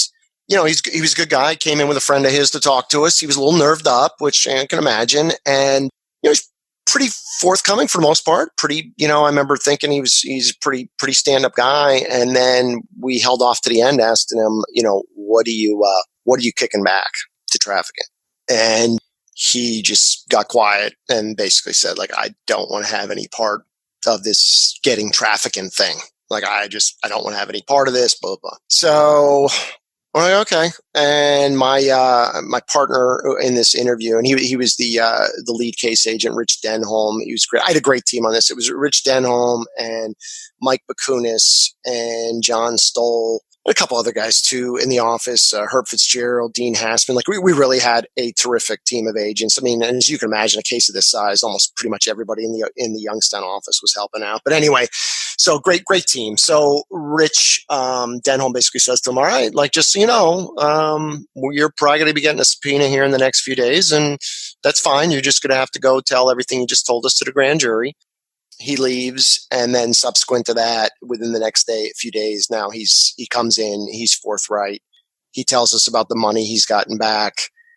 Speaker 2: was a good guy. Came in with a friend of his to talk to us. He was a little nerved up, which I can imagine, and he's pretty forthcoming for the most part. Pretty, I remember thinking he's a pretty stand-up guy. And then we held off to the end, asking him, what are you kicking back to Traficant? And he just got quiet and basically said, like, I don't want to have any part of this getting Traficant thing. Like, I don't want to have any part of this, blah, blah. So I'm like, okay. And my partner in this interview, and he was the lead case agent, Rich Denholm. He was great. I had a great team on this. It was Rich Denholm and Mike Bakunis and John Stoll, and a couple other guys too in the office. Herb Fitzgerald, Dean Hassman. Like, we really had a terrific team of agents. I mean, and as you can imagine, a case of this size, almost pretty much everybody in the Youngstown office was helping out. But anyway, so great team. So Rich Denholm basically says to him, all right, like, just so you know, you're probably going to be getting a subpoena here in the next few days, and that's fine. You're just going to have to go tell everything you just told us to the grand jury. He leaves, and then subsequent to that, within the next few days, now he comes in, he's forthright. He tells us about the money he's gotten back.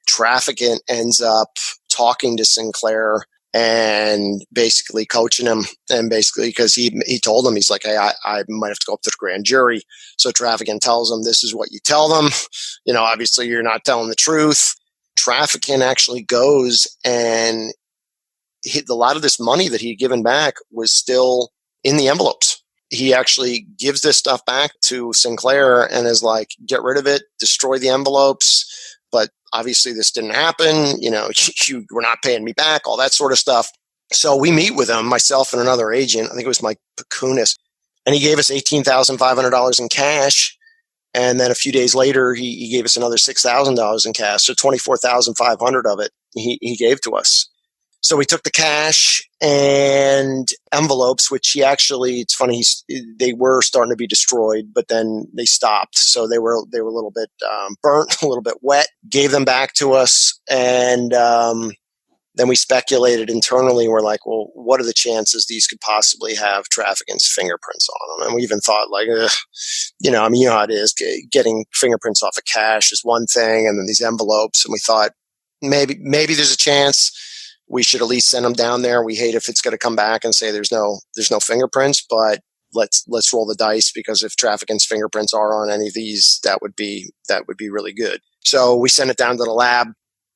Speaker 2: Traficant ends up talking to Sinclair and basically coaching him, and basically because he told him, he's like, hey, I might have to go up to the grand jury. So Traficant tells him, this is what you tell them. Obviously you're not telling the truth. Traficant actually goes, and a lot of this money that he'd given back was still in the envelopes. He actually gives this stuff back to Sinclair and is like, get rid of it, destroy the envelopes. But obviously this didn't happen. You were not paying me back, all that sort of stuff. So we meet with him, myself and another agent. I think it was Mike Bakunis. And he gave us $18,500 in cash. And then a few days later, he gave us another $6,000 in cash. So $24,500 of it he gave to us. So we took the cash and envelopes, which it's funny, they were starting to be destroyed, but then they stopped. So they were a little bit burnt, a little bit wet, gave them back to us. And then we speculated internally. We're like, well, what are the chances these could possibly have Traficant's fingerprints on them? And we even thought, like, you know how it is. Getting fingerprints off of cash is one thing, and then these envelopes. And we thought maybe there's a chance. We should at least send them down there. We hate if it's going to come back and say there's no fingerprints, but let's roll the dice, because if Traficant's fingerprints are on any of these, that would be really good. So we sent it down to the lab.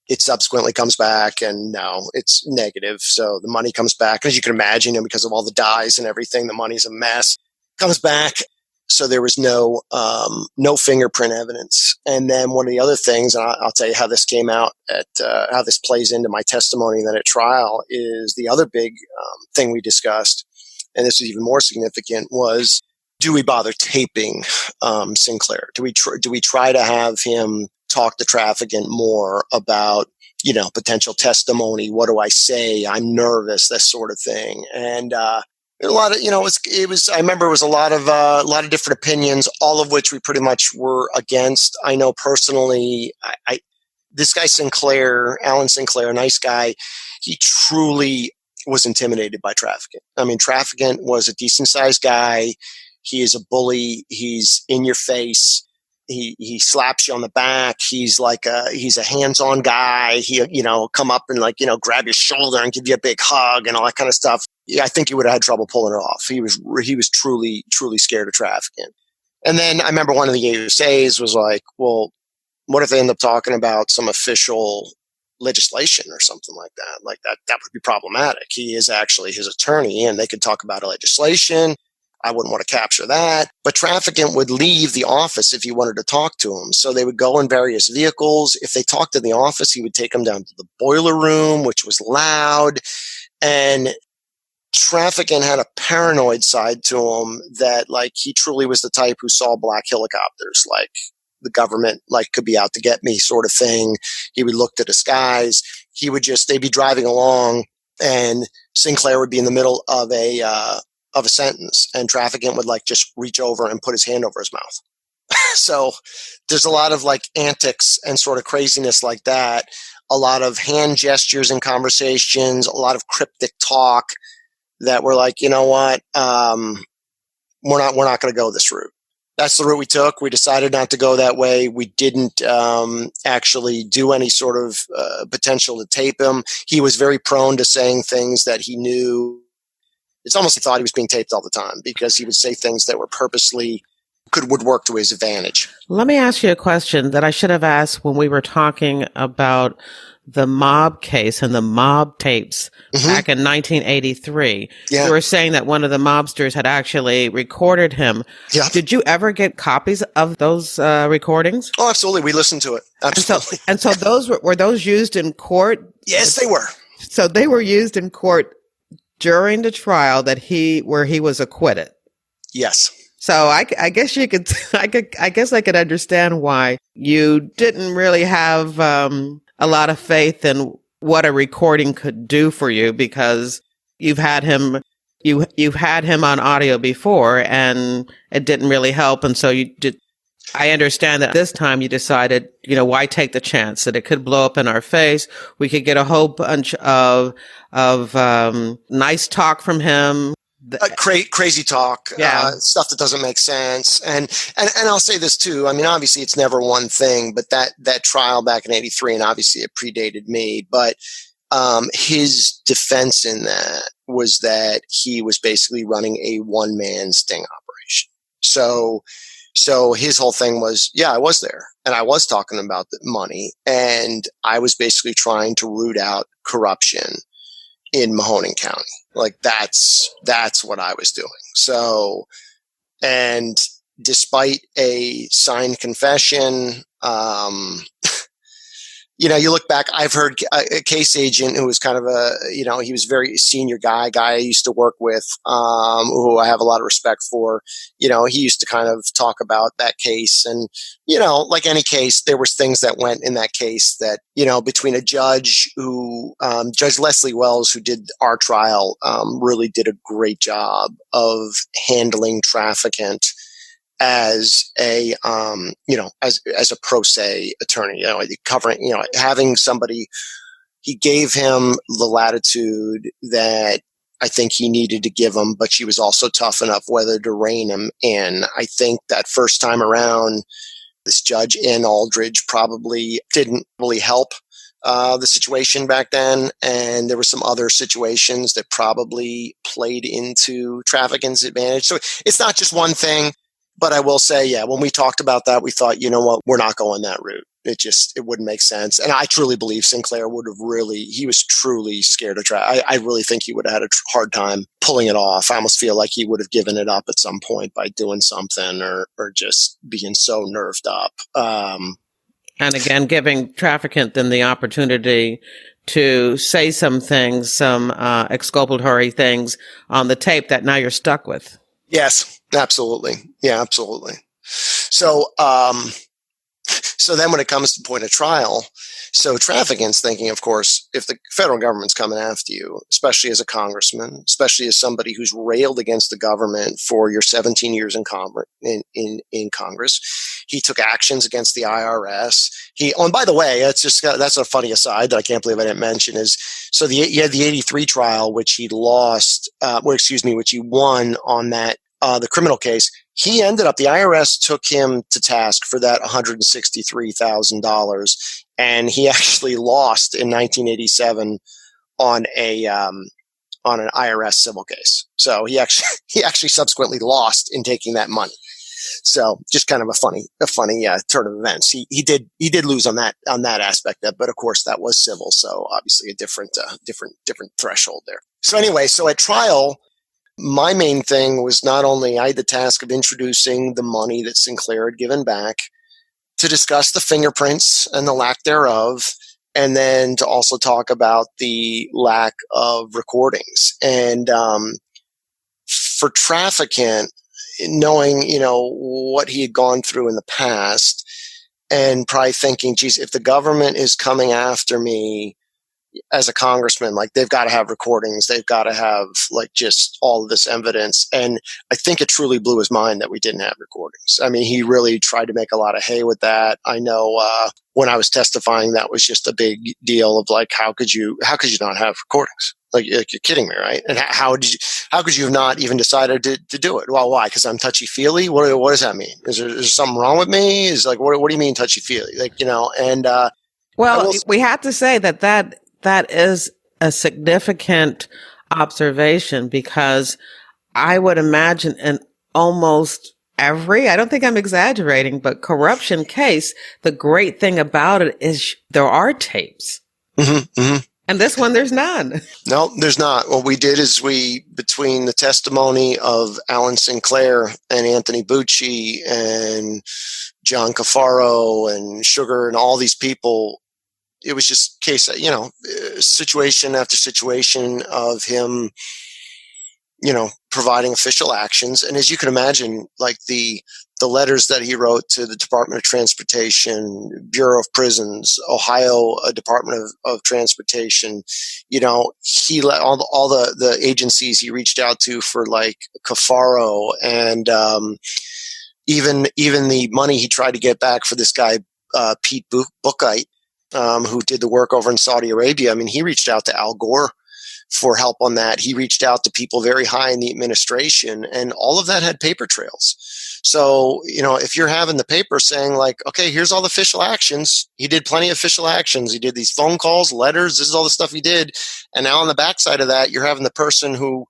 Speaker 2: It subsequently comes back, and no, it's negative. So the money comes back, as you can imagine, and because of all the dyes and everything, the money's a mess. Comes back. So there was no fingerprint evidence. And then one of the other things, and I'll tell you how this came out how this plays into my testimony then at trial, is the other big thing we discussed, and this is even more significant, was, do we bother taping Sinclair? Do we try to have him talk to Traficant more about, potential testimony? What do I say? I'm nervous, this sort of thing. And a lot of, it was, I remember it was a lot of different opinions, all of which we pretty much were against. I know personally, this guy Sinclair, Alan Sinclair, nice guy, he truly was intimidated by Traficant. I mean, Traficant was a decent sized guy. He is a bully. He's in your face. He slaps you on the back. He's a hands-on guy. He, come up and grab your shoulder and give you a big hug and all that kind of stuff. Yeah, I think he would have had trouble pulling it off. He was truly, truly scared of Traficant. And then I remember one of the AUSAs was like, well, what if they end up talking about some official legislation or something like that? Like that would be problematic. He is actually his attorney and they could talk about a legislation. I wouldn't want to capture that. But Traficant would leave the office if you wanted to talk to him. So they would go in various vehicles. If they talked in the office, he would take them down to the boiler room, which was loud. And Traficant had a paranoid side to him that he truly was the type who saw black helicopters, like the government could be out to get me sort of thing. He would look to the skies. They'd be driving along and Sinclair would be in the middle of a sentence and Traficant would just reach over and put his hand over his mouth. So there's a lot of antics and sort of craziness like that. A lot of hand gestures in conversations, a lot of cryptic talk that we're you know what? We're not going to go this route. That's the route we took. We decided not to go that way. We didn't actually do any sort of potential to tape him. He was very prone to saying things that he knew. It's almost he thought he was being taped all the time because he would say things that were purposely would work to his advantage.
Speaker 1: Let me ask you a question that I should have asked when we were talking about the mob case and the mob tapes back in 1983.
Speaker 2: Yeah.
Speaker 1: You were saying that one of the mobsters had actually recorded him.
Speaker 2: Yeah.
Speaker 1: Did you ever get copies of those recordings?
Speaker 2: Oh, absolutely. We listened to it. Absolutely.
Speaker 1: And so those were those used in court?
Speaker 2: Yes, they were.
Speaker 1: So they were used in court during the trial where he was acquitted.
Speaker 2: Yes.
Speaker 1: So I guess I could understand why you didn't really have a lot of faith in what a recording could do for you because you've had him on audio before and it didn't really help. And so I understand that this time you decided, why take the chance that it could blow up in our face? We could get a whole bunch of nice talk from him.
Speaker 2: Crazy talk, stuff that doesn't make sense. And I'll say this too. I mean, obviously it's never one thing, but that trial back in 83, and obviously it predated me, but his defense in that was that he was basically running a one-man sting operation. So his whole thing was, I was there and I was talking about the money and I was basically trying to root out corruption in Mahoning County. That's what I was doing. So, and despite a signed confession, you look back, I've heard a case agent who was kind of he was a very senior guy I used to work with, who I have a lot of respect for. He used to kind of talk about that case and, like any case, there was things that went in that case that, between a judge who, Judge Leslie Wells, who did our trial, really did a great job of handling Traficant as a as a pro se attorney, covering, having somebody, he gave him the latitude that I think he needed to give him, but she was also tough enough whether to rein him in. I think that first time around, this judge Ann Aldridge probably didn't really help the situation back then. And there were some other situations that probably played into Traficant's advantage. So it's not just one thing. But I will say, when we talked about that, we thought, you know what, we're not going that route. It wouldn't make sense. And I truly believe Sinclair he was truly scared of I really think he would have had a hard time pulling it off. I almost feel like he would have given it up at some point by doing something or just being so nerved up.
Speaker 1: And again, giving Traficant then the opportunity to say some things, some exculpatory things on the tape that now you're stuck with.
Speaker 2: Yes, absolutely. Yeah, absolutely. So, so then when it comes to the point of trial, so Traficant's thinking, of course, if the federal government's coming after you, especially as a congressman, especially as somebody who's railed against the government for your 17 years in Congress, he took actions against the IRS. And by the way, that's a funny aside that I can't believe I didn't mention is, so you had the 83 trial, which he lost, which he won on that the criminal case, he ended up, the IRS took him to task for that $163,000. And he actually lost in 1987 on on an IRS civil case. So he actually subsequently lost in taking that money. So just kind of a funny turn of events. He did lose on that aspect of, but of course that was civil. So obviously a different threshold there. So anyway, so at trial, my main thing was not only I had the task of introducing the money that Sinclair had given back, to discuss the fingerprints and the lack thereof, and then to also talk about the lack of recordings. And for Traficant, knowing, what he had gone through in the past, and probably thinking, geez, if the government is coming after me as a congressman, like they've got to have recordings, they've got to have like just all of this evidence. And I think it truly blew his mind that we didn't have recordings. I mean, he really tried to make a lot of hay with that. I know when I was testifying, that was just a big deal of like, how could you not have recordings? Like you're kidding me, right? And how could you have not even decided to do it? Well, why? Because I'm touchy feely. What does that mean? Is there something wrong with me? Is like, what do you mean touchy feely? Like, and
Speaker 1: well, we have to say that is a significant observation, because I would imagine in almost every, I don't think I'm exaggerating, but corruption case, the great thing about it is there are tapes.
Speaker 2: Mm-hmm, mm-hmm.
Speaker 1: And this one, there's none.
Speaker 2: No, there's not. What we did is between the testimony of Alan Sinclair and Anthony Bucci and John Cafaro and Sugar and all these people, it was just situation after situation of him, providing official actions. And as you can imagine, like the letters that he wrote to the Department of Transportation, Bureau of Prisons, Ohio Department of Transportation, he let all the agencies he reached out to for like Cafaro, and even the money he tried to get back for this guy, Pete Bookite, who did the work over in Saudi Arabia. I mean, he reached out to Al Gore for help on that. He reached out to people very high in the administration, and all of that had paper trails. So, if you're having the paper saying like, okay, here's all the official actions. He did plenty of official actions. He did these phone calls, letters. This is all the stuff he did. And now on the backside of that, you're having the person who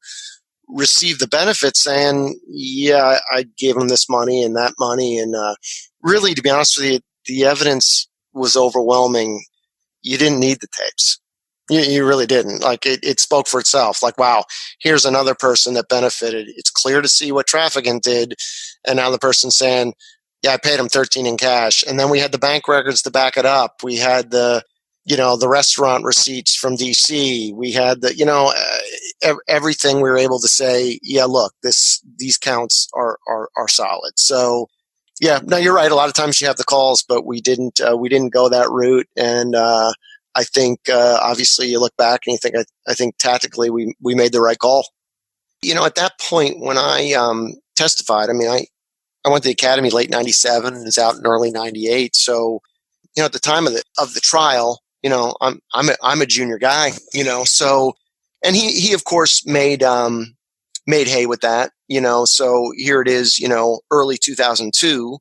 Speaker 2: received the benefits saying, yeah, I gave him this money and that money. And really, to be honest with you, the evidence was overwhelming. You didn't need the tapes. You really didn't. Like it spoke for itself. Like, wow, here's another person that benefited. It's clear to see what Traficant did. And now the person's saying, yeah, I paid him 13 in cash. And then we had the bank records to back it up. We had the restaurant receipts from DC. We had everything. We were able to say, yeah, look, these counts are solid. So yeah, no, you're right. A lot of times you have the calls, but we didn't go that route. And, I think, obviously you look back and you think, I think tactically we made the right call. At that point when I, testified, I mean, I went to the academy late 97 and was out in early 98. So, at the time of the trial, I'm a junior guy, so, and he of course made hay with that, so here it is, early 2002.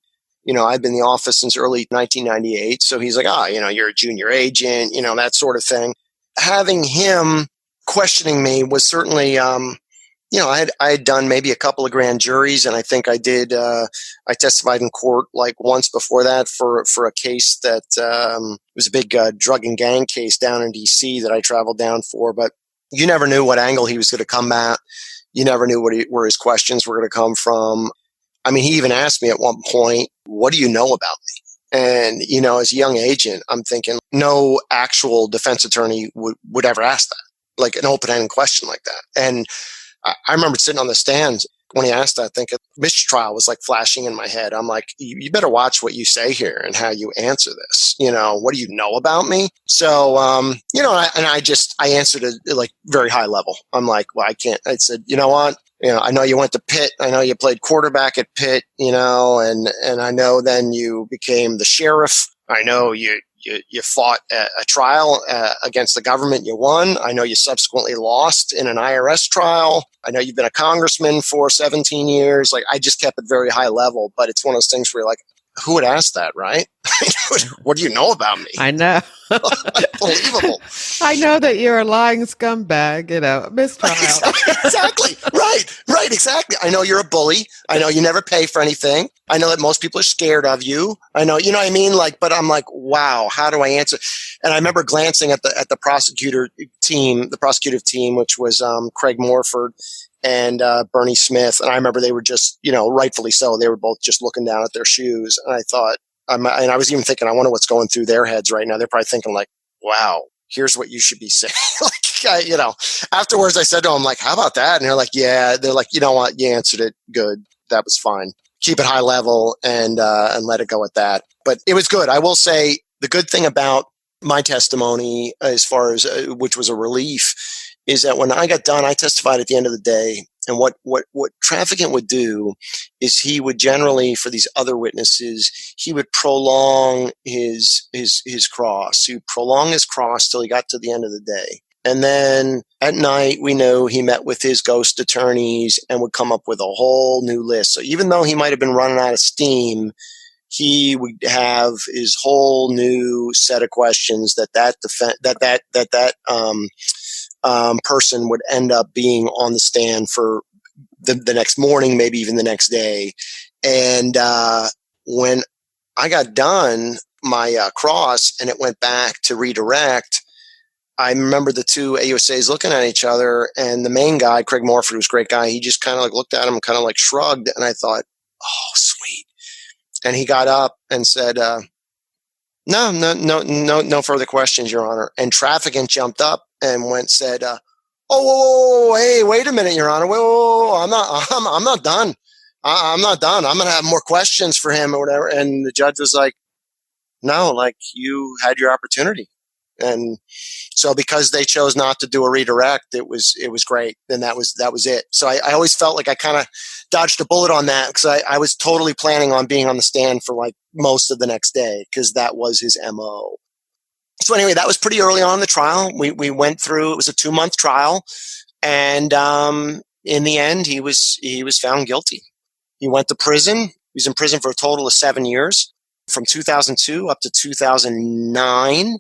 Speaker 2: I've been in the office since early 1998. So he's like, you're a junior agent, that sort of thing. Having him questioning me was certainly, I had done maybe a couple of grand juries, and I think I did, I testified in court like once before that for a case that was a big drug and gang case down in DC that I traveled down for. But you never knew what angle he was going to come at. You never knew where his questions were going to come from. I mean, he even asked me at one point, what do you know about me? And, as a young agent, I'm thinking no actual defense attorney would ever ask that, like an open-ended question like that. And I remember sitting on the stand when he asked that, thinking mistrial was like flashing in my head. I'm like, you better watch what you say here and how you answer this. What do you know about me? So, I answered it like very high level. I'm like, well, I can't. I said, you know what? I know you went to Pitt. I know you played quarterback at Pitt, and I know then you became the sheriff. I know you you fought a trial against the government. You won. I know you subsequently lost in an IRS trial. I know you've been a congressman for 17 years. Like, I just kept it very high level, but it's one of those things where you're like, who would ask that, right? What do you know about me?
Speaker 1: I know.
Speaker 2: Unbelievable.
Speaker 1: I know that you're a lying scumbag, mistrial.
Speaker 2: Exactly. Right. Exactly. I know you're a bully. I know you never pay for anything. I know that most people are scared of you. I know, you know what I mean? Like, but I'm like, wow, how do I answer? And I remember glancing at the prosecutive team, which was Craig Morford and Bernie Smith. And I remember they were just, rightfully so. They were both just looking down at their shoes. And I thought, and I was even thinking, I wonder what's going through their heads right now. They're probably thinking like, wow, here's what you should be saying. Afterwards I said to them, like, how about that? And they're like, yeah. They're like, you know what? You answered it good. That was fine. Keep it high level and let it go at that. But it was good. I will say the good thing about my testimony, as far as which was a relief, is that when I got done, I testified at the end of the day. And what Traficant would do is he would generally, for these other witnesses, he would prolong his cross. He would prolong his cross till he got to the end of the day. And then at night, we know he met with his ghost attorneys and would come up with a whole new list. So even though he might have been running out of steam, he would have his whole new set of questions that person would end up being on the stand for the next morning, maybe even the next day. And when I got done my cross and it went back to redirect, I remember the two AUSAs looking at each other, and the main guy, Craig Morford, was a great guy. He just kind of like looked at him and kind of like shrugged. And I thought, oh, sweet. And he got up and said, no further questions, Your Honor. And Traficant jumped up and said, whoa, hey, wait a minute, Your Honor. Whoa, I'm not done. I'm not done. I'm going to have more questions for him or whatever. And the judge was like, no, like, you had your opportunity. And so because they chose not to do a redirect, it was great. And that was it. So I always felt like I kind of dodged a bullet on that, because I was totally planning on being on the stand for like most of the next day, because that was his MO. So anyway, that was pretty early on in the trial. We went through, it was a 2-month trial. And in the end, he was found guilty. He went to prison. He was in prison for a total of 7 years, from 2002 up to 2009.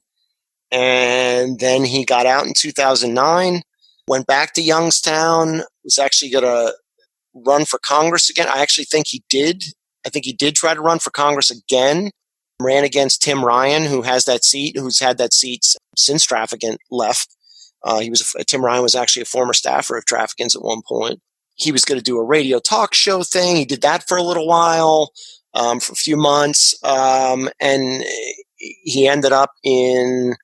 Speaker 2: And then he got out in 2009, went back to Youngstown, was actually going to run for Congress again. I actually think he did. I think he did try to run for Congress again, ran against Tim Ryan, who's had that seat since Traficant left. Tim Ryan was actually a former staffer of Traficant's at one point. He was going to do a radio talk show thing. He did that for a little while, for a few months. And he ended up in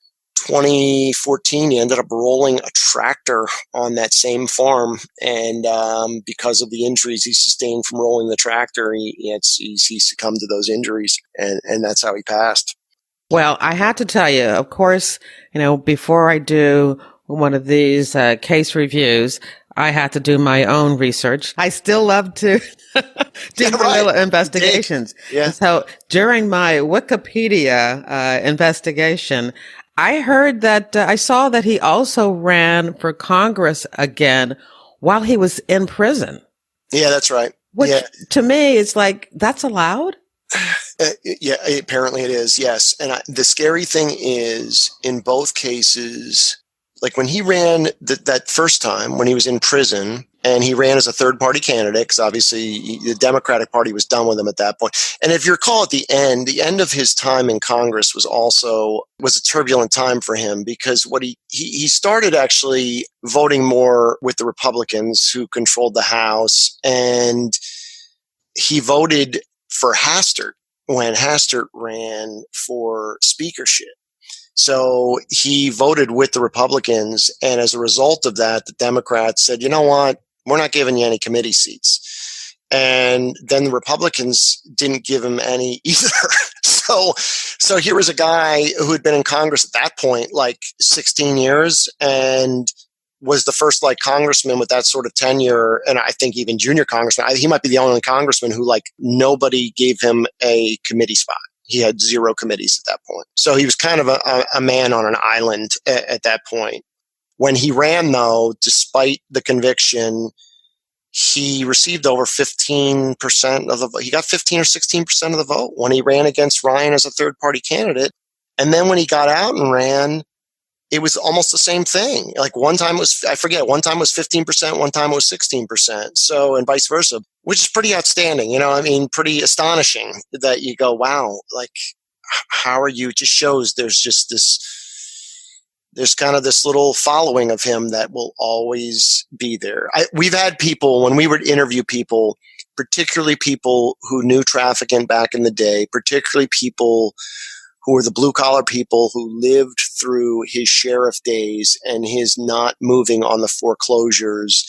Speaker 2: 2014, he ended up rolling a tractor on that same farm. And because of the injuries he sustained from rolling the tractor, he succumbed to those injuries. And that's how he passed.
Speaker 1: Well, I had to tell you, of course, before I do one of these case reviews, I had to do my own research. I still love to do little investigations.
Speaker 2: Yeah.
Speaker 1: So during my Wikipedia investigation, I heard that I saw that he also ran for Congress again while he was in prison.
Speaker 2: Yeah, that's right.
Speaker 1: Which to me is like, that's allowed?
Speaker 2: Yeah, apparently it is. Yes. And the scary thing is, in both cases, like when he ran that first time when he was in prison, and he ran as a third-party candidate, because obviously the Democratic Party was done with him at that point. And if you recall, at the end of his time in Congress was a turbulent time for him, because what he started actually voting more with the Republicans who controlled the House, and he voted for Hastert when Hastert ran for speakership. So he voted with the Republicans, and as a result of that, the Democrats said, you know what? We're not giving you any committee seats. And then the Republicans didn't give him any either. So here was a guy who had been in Congress at that point, like 16 years, and was the first like congressman with that sort of tenure. And I think even junior congressman, he might be the only congressman who like nobody gave him a committee spot. He had 0 committees at that point. So he was kind of a man on an island at that point. When he ran, though, despite the conviction, he received over 15% of the vote. He got 15 or 16% of the vote when he ran against Ryan as a third-party candidate. And then when he got out and ran, it was almost the same thing. Like one time was 15%, one time it was 16%. So, and vice versa, which is pretty outstanding. Pretty astonishing that you go, wow, like, how are you? It just shows there's kind of this little following of him that will always be there. We've had people, when we would interview people, particularly people who knew Traficant back in the day, particularly people who were the blue-collar people who lived through his sheriff days and his not moving on the foreclosures.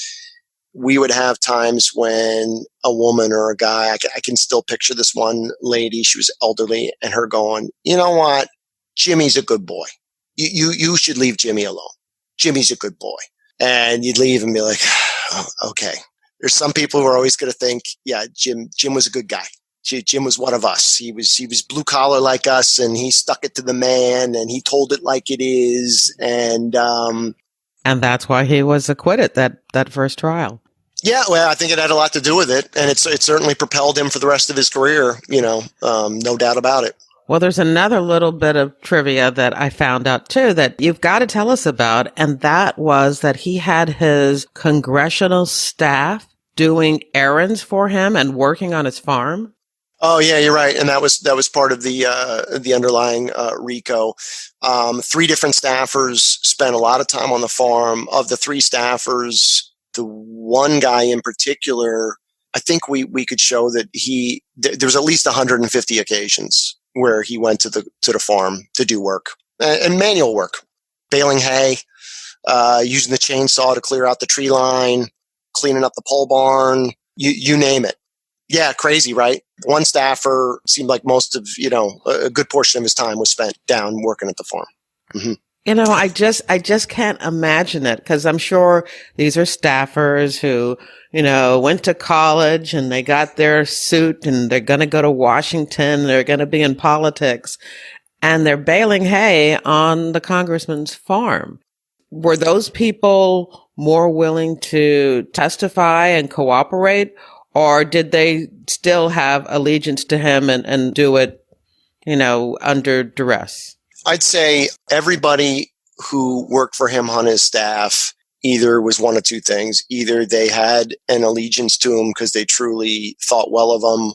Speaker 2: We would have times when a woman or a guy, I can still picture this one lady, she was elderly, and her going, you know what, Jimmy's a good boy. You should leave Jimmy alone. Jimmy's a good boy. And you'd leave and be like, oh, okay. There's some people who are always going to think, yeah, Jim was a good guy. Jim was one of us. He was blue collar like us, and he stuck it to the man, and he told it like it is. And
Speaker 1: that's why he was acquitted that first trial.
Speaker 2: Yeah, well, I think it had a lot to do with it, and it certainly propelled him for the rest of his career. No doubt about it.
Speaker 1: Well, there's another little bit of trivia that I found out too that you've got to tell us about, and that was that he had his congressional staff doing errands for him and working on his farm.
Speaker 2: Oh yeah, you're right, and that was part of the underlying RICO. 3 different staffers spent a lot of time on the farm. Of the 3 staffers, the one guy in particular, I think we could show that there was at least 150 occasions where he went to the farm to do work and manual work, baling hay, using the chainsaw to clear out the tree line, cleaning up the pole barn, you name it. Yeah, crazy, right? One staffer seemed like most of, a good portion of his time was spent down working at the farm. Mm-hmm.
Speaker 1: I just can't imagine it, because I'm sure these are staffers who, went to college and they got their suit and they're going to go to Washington. They're going to be in politics, and they're baling hay on the congressman's farm. Were those people more willing to testify and cooperate, or did they still have allegiance to him and do it, under duress?
Speaker 2: I'd say everybody who worked for him on his staff either was one of 2 things. Either they had an allegiance to him because they truly thought well of him,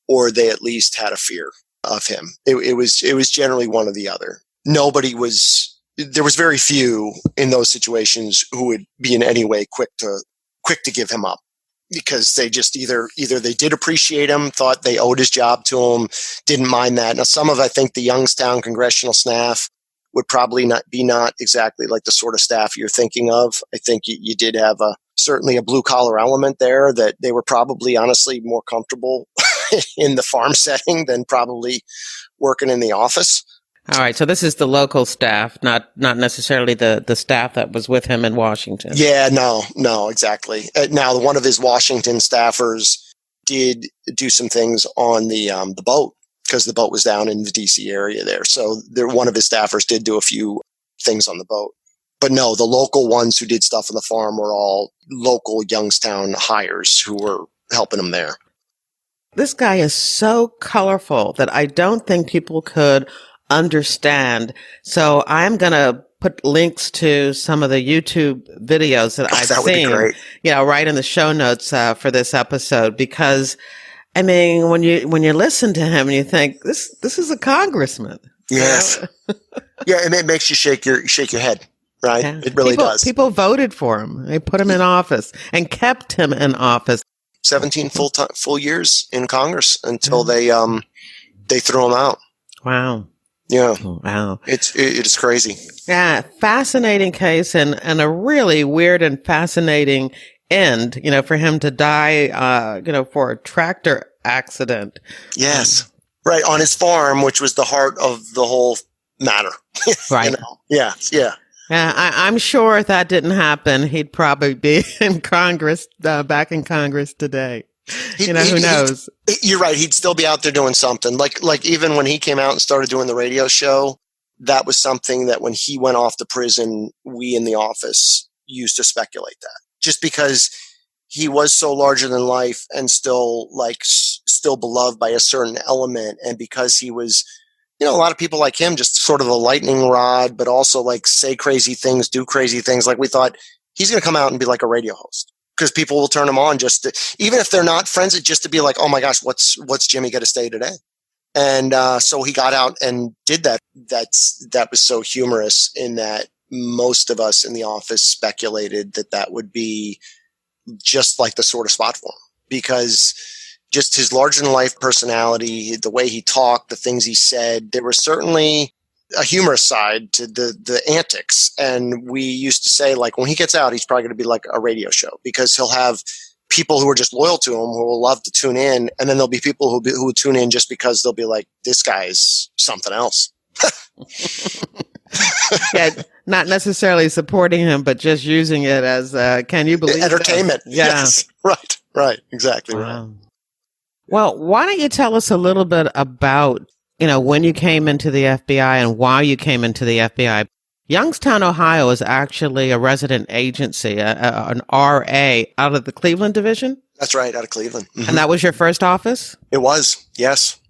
Speaker 2: or they at least had a fear of him. It was generally one or the other. There was very few in those situations who would be in any way quick to give him up, because they just either they did appreciate him, thought they owed his job to him, didn't mind that. Now, some of, I think, the Youngstown congressional staff would probably not exactly like the sort of staff you're thinking of. I think you did have certainly a blue collar element there, that they were probably honestly more comfortable in the farm setting than probably working in the office.
Speaker 1: All right. So this is the local staff, not necessarily the staff that was with him in Washington.
Speaker 2: Yeah, no, exactly. Now, one of his Washington staffers did do some things on the boat, because the boat was down in the DC area there. So one of his staffers did do a few things on the boat. But no, the local ones who did stuff on the farm were all local Youngstown hires who were helping him there.
Speaker 1: This guy is so colorful that I don't think people could understand. So I'm going to put links to some of the YouTube videos that I've seen, right in the show notes for this episode, because when you listen to him and you think this is a congressman.
Speaker 2: Yes. Yeah. And it makes you shake your head, right? Yeah. It really does.
Speaker 1: People voted for him. They put him in office and kept him in office.
Speaker 2: 17 full years in Congress until they threw him out.
Speaker 1: Wow.
Speaker 2: Yeah.
Speaker 1: Oh, wow.
Speaker 2: It is crazy.
Speaker 1: Yeah. Fascinating case and a really weird and fascinating end, for him to die, for a tractor accident.
Speaker 2: Yes. Right. On his farm, which was the heart of the whole matter.
Speaker 1: Right.
Speaker 2: Yeah. Yeah.
Speaker 1: Yeah. I'm sure if that didn't happen, he'd probably be in Congress, back in Congress today. Who knows?
Speaker 2: You're right. He'd still be out there doing something. Like even when he came out and started doing the radio show, that was something that when he went off to prison, we in the office used to speculate that, just because he was so larger than life and still beloved by a certain element. And because he was, a lot of people like him, just sort of a lightning rod, but also like say crazy things, do crazy things. Like we thought he's going to come out and be like a radio host, because people will turn him on even if they're not friends, just to be like, oh my gosh, what's Jimmy got to say today? And so he got out and did that. That was so humorous in that most of us in the office speculated that would be just like the sort of spot for him, because just his larger than life personality, the way he talked, the things he said, there was certainly a humorous side to the antics. And we used to say, like, when he gets out, he's probably going to be like a radio show, because he'll have people who are just loyal to him, who will love to tune in. And then there'll be people who tune in just because they'll be like, this guy's something else.
Speaker 1: Yeah, not necessarily supporting him, but just using it as, can you believe
Speaker 2: entertainment?
Speaker 1: That? Yeah.
Speaker 2: Yes. Right. Exactly. Wow. Right.
Speaker 1: Well, why don't you tell us a little bit about, when you came into the FBI and why you came into the FBI? Youngstown, Ohio is actually a resident agency, an RA out of the Cleveland division?
Speaker 2: That's right, out of Cleveland. Mm-hmm.
Speaker 1: And that was your first office?
Speaker 2: It was, yes.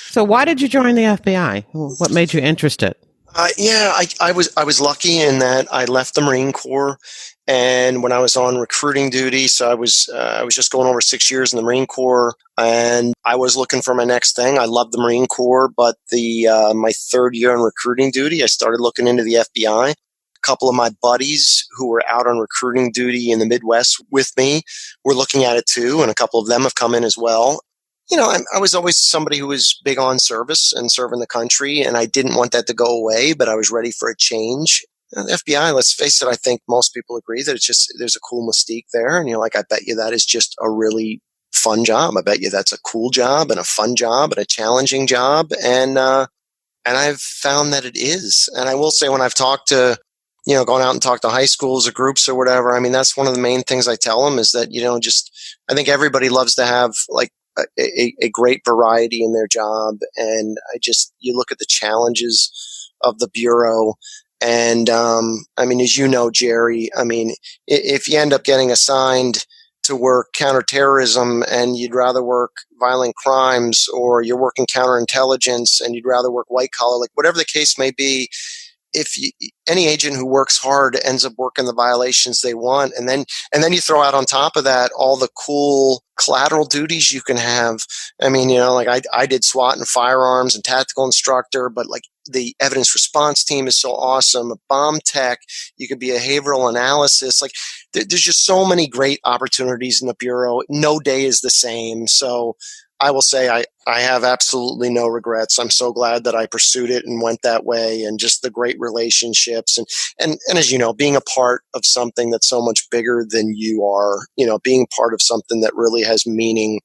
Speaker 1: So why did you join the FBI? What made you interested?
Speaker 2: I was lucky in that I left the Marine Corps, and when I was on recruiting duty, so I was just going over 6 years in the Marine Corps, and I was looking for my next thing. I loved the Marine Corps, but my third year on recruiting duty, I started looking into the FBI. A couple of my buddies who were out on recruiting duty in the Midwest with me were looking at it too, and a couple of them have come in as well. I was always somebody who was big on service and serving the country, and I didn't want that to go away, but I was ready for a change. And the FBI, let's face it, I think most people agree that there's a cool mystique there. And you're like, I bet you that is just a really fun job. I bet you that's a cool job and a fun job and a challenging job. And I've found that it is. And I will say, when I've talked to, going out and talk to high schools or groups or whatever, I mean, that's one of the main things I tell them is that, I think everybody loves to have like a great variety in their job. And you look at the challenges of the Bureau. And, as you know, Jerry, if you end up getting assigned to work counterterrorism and you'd rather work violent crimes, or you're working counterintelligence and you'd rather work white collar, like whatever the case may be, any agent who works hard ends up working the violations they want. And then you throw out on top of that all the cool collateral duties you can have. I did SWAT and firearms and tactical instructor, but like the evidence response team is so awesome. A bomb tech, you could be behavioral analysis. Like there's just so many great opportunities in the Bureau. No day is the same. So I will say I have absolutely no regrets. I'm so glad that I pursued it and went that way, and just the great relationships. And as you know, being a part of something that's so much bigger than you are, being part of something that really has meaning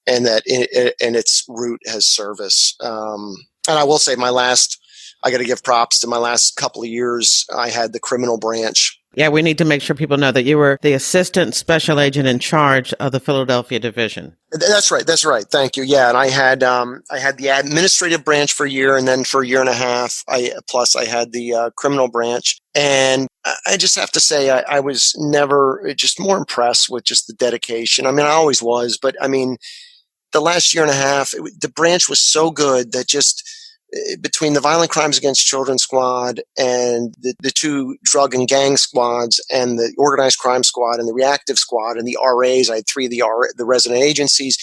Speaker 2: and that in its root has service. And I will say I got to give props to my last couple of years. I had the criminal branch.
Speaker 1: Yeah, we need to make sure people know that you were the assistant special agent in charge of the Philadelphia division.
Speaker 2: That's right. Thank you. Yeah, and I had the administrative branch for a year, and then for a year and a half, I had the criminal branch. And I just have to say, I was never just more impressed with just the dedication. I always was, but the last year and a half, the branch was so good that just between the Violent Crimes Against Children squad and the two drug and gang squads and the organized crime squad and the reactive squad and the RAs, I had three of the resident agencies.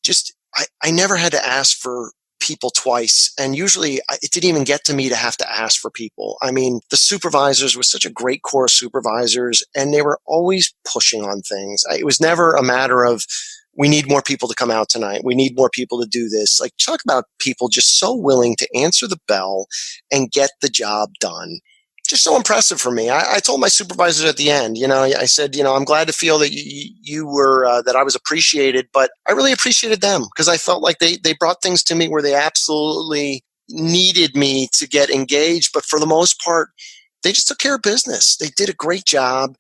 Speaker 2: Just, I never had to ask for people twice. And usually it didn't even get to me to have to ask for people. The supervisors were such a great core of supervisors, and they were always pushing on things. It was never a matter of, we need more people to come out tonight. We need more people to do this. Like, talk about people just so willing to answer the bell and get the job done. Just so impressive for me. I told my supervisors at the end, I said, I'm glad to feel that you were, that I was appreciated, but I really appreciated them, because I felt like they brought things to me where they absolutely needed me to get engaged. But for the most part, they just took care of business. They did a great job.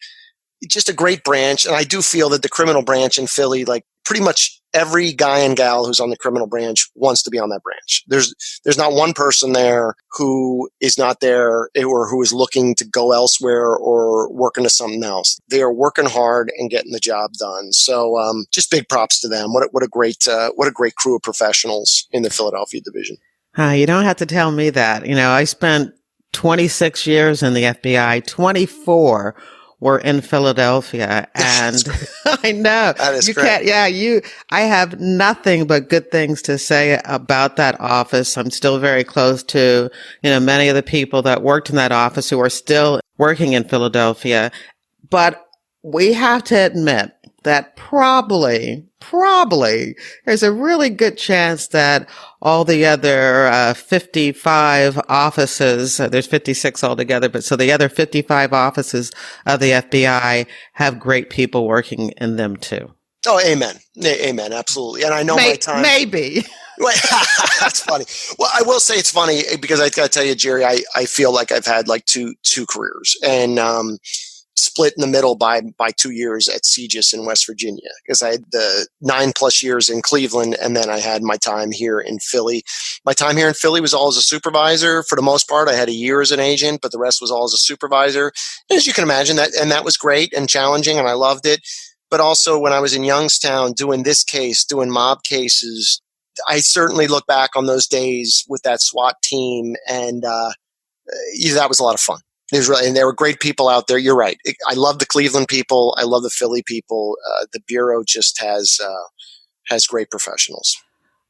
Speaker 2: just a great branch. And I do feel that the criminal branch in Philly, like pretty much every guy and gal who's on the criminal branch wants to be on that branch. There's not one person there who is not there or who is looking to go elsewhere or work into something else. They are working hard and getting the job done. So just big props to them. What a great crew of professionals in the Philadelphia division.
Speaker 1: You don't have to tell me that. I spent 26 years in the FBI, 24 were in Philadelphia. And I know
Speaker 2: that is
Speaker 1: you
Speaker 2: great.
Speaker 1: I have nothing but good things to say about that office. I'm still very close to, many of the people that worked in that office who are still working in Philadelphia. But we have to admit that probably there's a really good chance that all the other 55 offices, there's 56 altogether, but so the other 55 offices of the FBI have great people working in them too.
Speaker 2: Oh, amen. Amen. Absolutely. And I know my time.
Speaker 1: Maybe.
Speaker 2: That's funny. Well, I will say it's funny because I got to tell you, Jerry, I feel like I've had like two careers and, split in the middle by 2 years at CJIS in West Virginia, because I had the 9+ years in Cleveland, and then I had my time here in Philly. My time here in Philly was all as a supervisor. For the most part, I had a year as an agent, but the rest was all as a supervisor. And as you can imagine, that was great and challenging, and I loved it. But also when I was in Youngstown doing this case, doing mob cases, I certainly look back on those days with that SWAT team, and that was a lot of fun. And there were great people out there. You're right. I love the Cleveland people. I love the Philly people. The Bureau just has great professionals.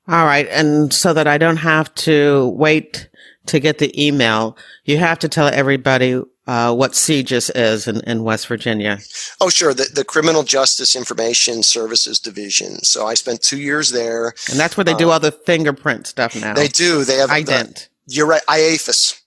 Speaker 1: All right. And so that I don't have to wait to get the email, you have to tell everybody what CJIS is in West Virginia. Oh,
Speaker 2: sure. The Criminal Justice Information Services Division. So I spent 2 years there.
Speaker 1: And that's where they do all the fingerprint stuff now.
Speaker 2: They do. They have
Speaker 1: ident.
Speaker 2: You're right. IAFIS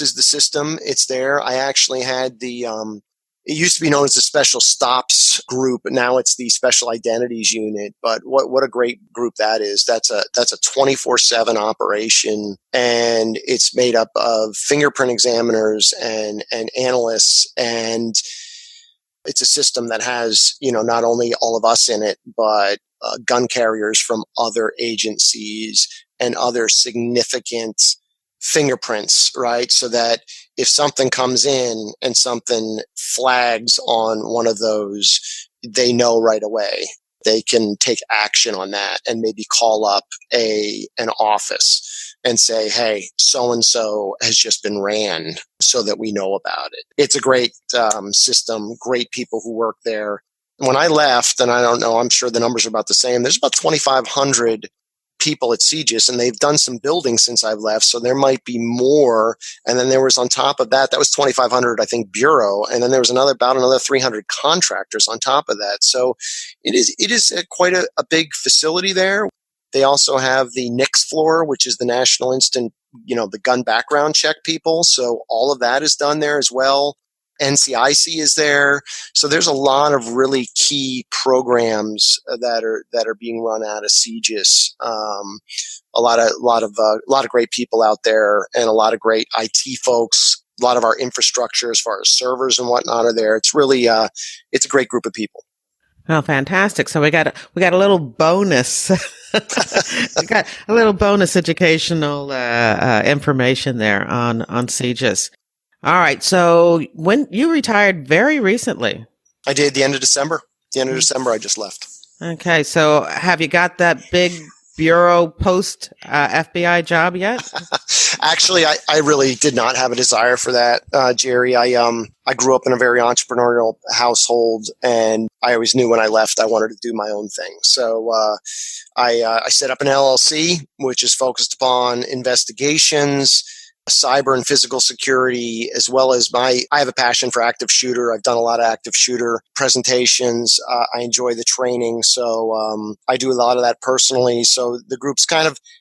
Speaker 2: is the system. It's there. I actually had it used to be known as the Special Stops Group, but now it's the Special Identities Unit. But what a great group that is. That's a 24/7 operation, and it's made up of fingerprint examiners and analysts, and it's a system that has, not only all of us in it, but gun carriers from other agencies and other significant fingerprints, right? So that if something comes in and something flags on one of those, they know right away. They can take action on that and maybe call up an office and say, hey, so-and-so has just been ran, so that we know about it. It's a great system, great people who work there. When I left, and I don't know, I'm sure the numbers are about the same, there's about 2,500 people at CJIS, and they've done some building since I've left, so there might be more. And then there was, on top of that was 2,500, I think, Bureau, and then there was about another 300 contractors on top of that. So it is quite a big facility there. They also have the NICS floor, which is the National Instant, the gun background check people. So all of that is done there as well. NCIC is there. So there's a lot of really key programs that are being run out of CJIS. A lot of great people out there, and a lot of great IT folks. A lot of our infrastructure as far as servers and whatnot are there. It's really it's a great group of people.
Speaker 1: Oh, fantastic. So we got a little bonus. We got a little bonus educational information there on CJIS. All right. So when you retired very recently.
Speaker 2: I did, the end of December. The end of December, I just left.
Speaker 1: Okay. So have you got that big Bureau post FBI job yet?
Speaker 2: Actually, I really did not have a desire for that, Jerry. I grew up in a very entrepreneurial household, and I always knew when I left I wanted to do my own thing. So I set up an LLC, which is focused upon investigations, cyber and physical security, as well as I have a passion for active shooter. I've done a lot of active shooter presentations. I enjoy the training. So, I do a lot of that personally. So the group's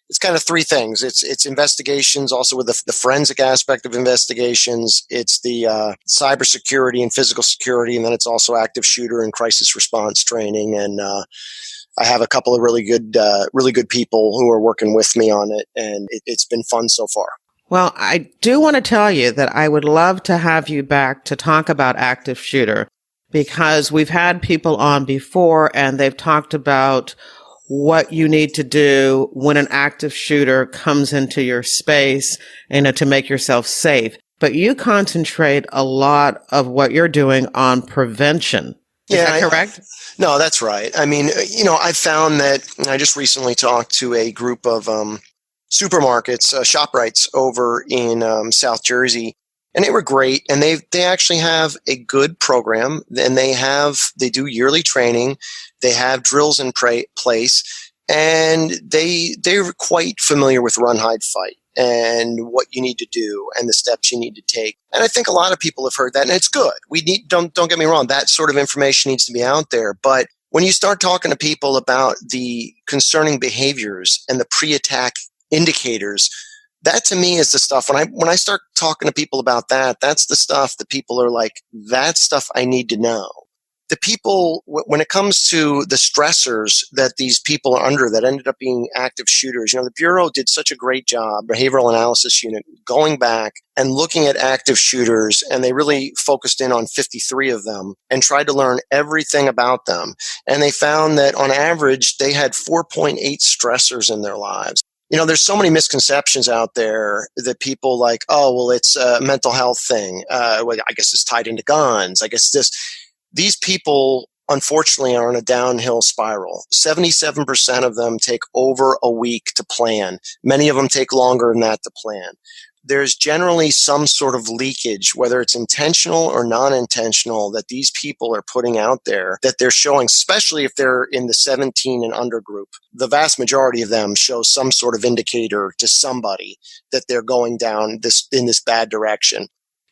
Speaker 2: it's kind of three things. It's investigations, also with the forensic aspect of investigations. It's the cyber security and physical security. And then it's also active shooter and crisis response training. And, I have a couple of really good people who are working with me on it. And it's been fun so far.
Speaker 1: Well, I do want to tell you that I would love to have you back to talk about active shooter. because we've had people on before and they've talked about what you need to do when an active shooter comes into your space, to make yourself safe. But you concentrate a lot of what you're doing on prevention. Is that correct?
Speaker 2: No, that's right. I mean, I found that I just recently talked to a group of supermarkets, ShopRites over in South Jersey, and they were great. And they actually have a good program, and they do yearly training. They have drills in place, and they're quite familiar with run, hide, fight, and what you need to do and the steps you need to take. And I think a lot of people have heard that, and it's good. Don't get me wrong, that sort of information needs to be out there. But when you start talking to people about the concerning behaviors and the pre-attack indicators, that to me is the stuff. When I start talking to people about that, that's the stuff that people are like, that's stuff I need to know. The people, when it comes to the stressors that these people are under that ended up being active shooters, the Bureau did such a great job, Behavioral Analysis Unit, going back and looking at active shooters, and they really focused in on 53 of them and tried to learn everything about them. And they found that on average, they had 4.8 stressors in their lives. There's so many misconceptions out there that people like, oh, well, it's a mental health thing. Well, I guess it's tied into guns. I guess these people, unfortunately, are on a downhill spiral. 77% of them take over a week to plan. Many of them take longer than that to plan. There's generally some sort of leakage, whether it's intentional or non-intentional, that these people are putting out there that they're showing, especially if they're in the 17 and under group. The vast majority of them show some sort of indicator to somebody that they're going down in this bad direction.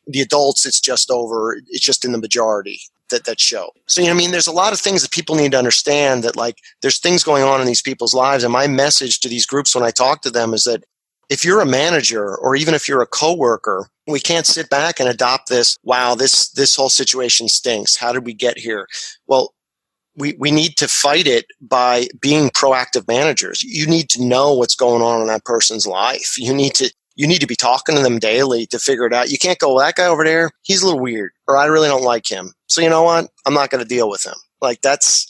Speaker 2: The adults, it's just in the majority that show. So, there's a lot of things that people need to understand, that like there's things going on in these people's lives. And my message to these groups when I talk to them is that if you're a manager or even if you're a coworker, we can't sit back and adopt this, wow, this whole situation stinks. How did we get here? Well, we need to fight it by being proactive managers. You need to know what's going on in that person's life. You need to be talking to them daily to figure it out. You can't go, well, that guy over there, he's a little weird, or I really don't like him. So you know what? I'm not going to deal with him. Like that's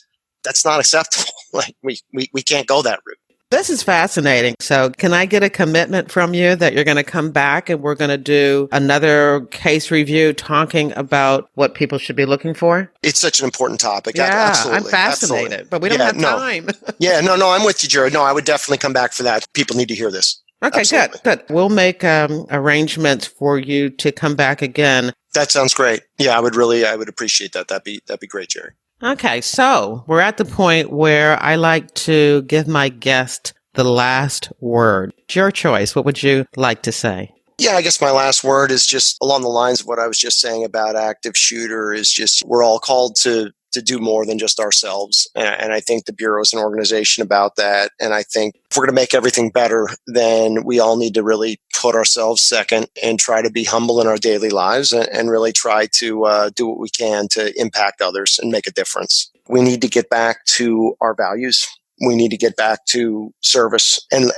Speaker 2: not acceptable. Like we can't go that route.
Speaker 1: This is fascinating. So can I get a commitment from you that you're going to come back and we're going to do another case review talking about what people should be looking for?
Speaker 2: It's such an important topic.
Speaker 1: Yeah,
Speaker 2: absolutely.
Speaker 1: I'm fascinated, absolutely. But we don't have time.
Speaker 2: No, I'm with you, Jared. No, I would definitely come back for that. People need to hear this.
Speaker 1: Okay, absolutely. Good. We'll make arrangements for you to come back again.
Speaker 2: That sounds great. Yeah, I would appreciate that. That'd be great, Jerry.
Speaker 1: Okay, so we're at the point where I like to give my guest the last word. It's your choice. What would you like to say?
Speaker 2: Yeah, I guess my last word is just along the lines of what I was just saying about active shooter is just we're all called to do more than just ourselves. And I think the Bureau is an organization about that. And I think if we're going to make everything better, then we all need to really put ourselves second and try to be humble in our daily lives and really try to do what we can to impact others and make a difference. We need to get back to our values. We need to get back to service and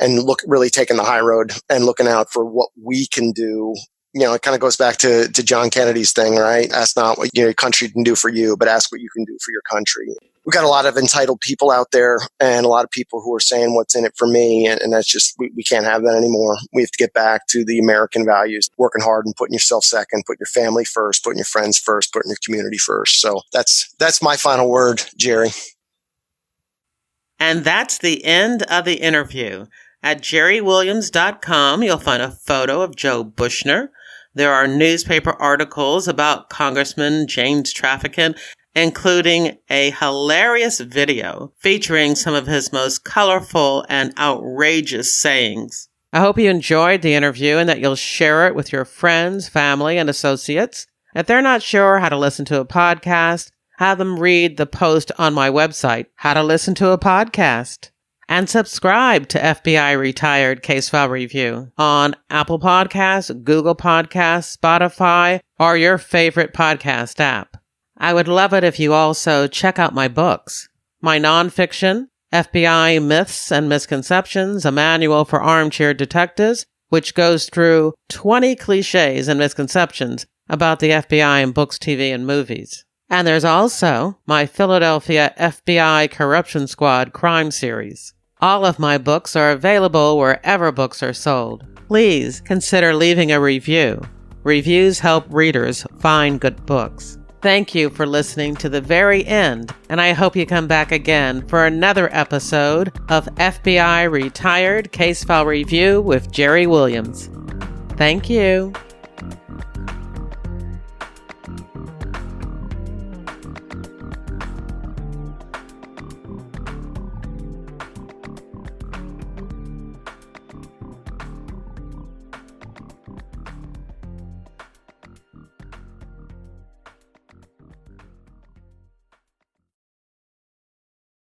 Speaker 2: really taking the high road and looking out for what we can do. It kind of goes back to John Kennedy's thing, right? Ask not what your country can do for you, but ask what you can do for your country. We've got a lot of entitled people out there and a lot of people who are saying what's in it for me. And that's just, we can't have that anymore. We have to get back to the American values, working hard and putting yourself second, putting your family first, putting your friends first, putting your community first. So that's my final word, Jerry.
Speaker 1: And that's the end of the interview. At jerrywilliams.com, you'll find a photo of Joe Bushner. There are newspaper articles about Congressman James Traficant, including a hilarious video featuring some of his most colorful and outrageous sayings. I hope you enjoyed the interview and that you'll share it with your friends, family, and associates. If they're not sure how to listen to a podcast, have them read the post on my website, How to Listen to a Podcast. And subscribe to FBI Retired Case File Review on Apple Podcasts, Google Podcasts, Spotify, or your favorite podcast app. I would love it if you also check out my books. My nonfiction, FBI Myths and Misconceptions, a manual for armchair detectives, which goes through 20 cliches and misconceptions about the FBI in books, TV, and movies. And there's also my Philadelphia FBI Corruption Squad crime series. All of my books are available wherever books are sold. Please consider leaving a review. Reviews help readers find good books. Thank you for listening to the very end, and I hope you come back again for another episode of FBI Retired Case File Review with Jerry Williams. Thank you.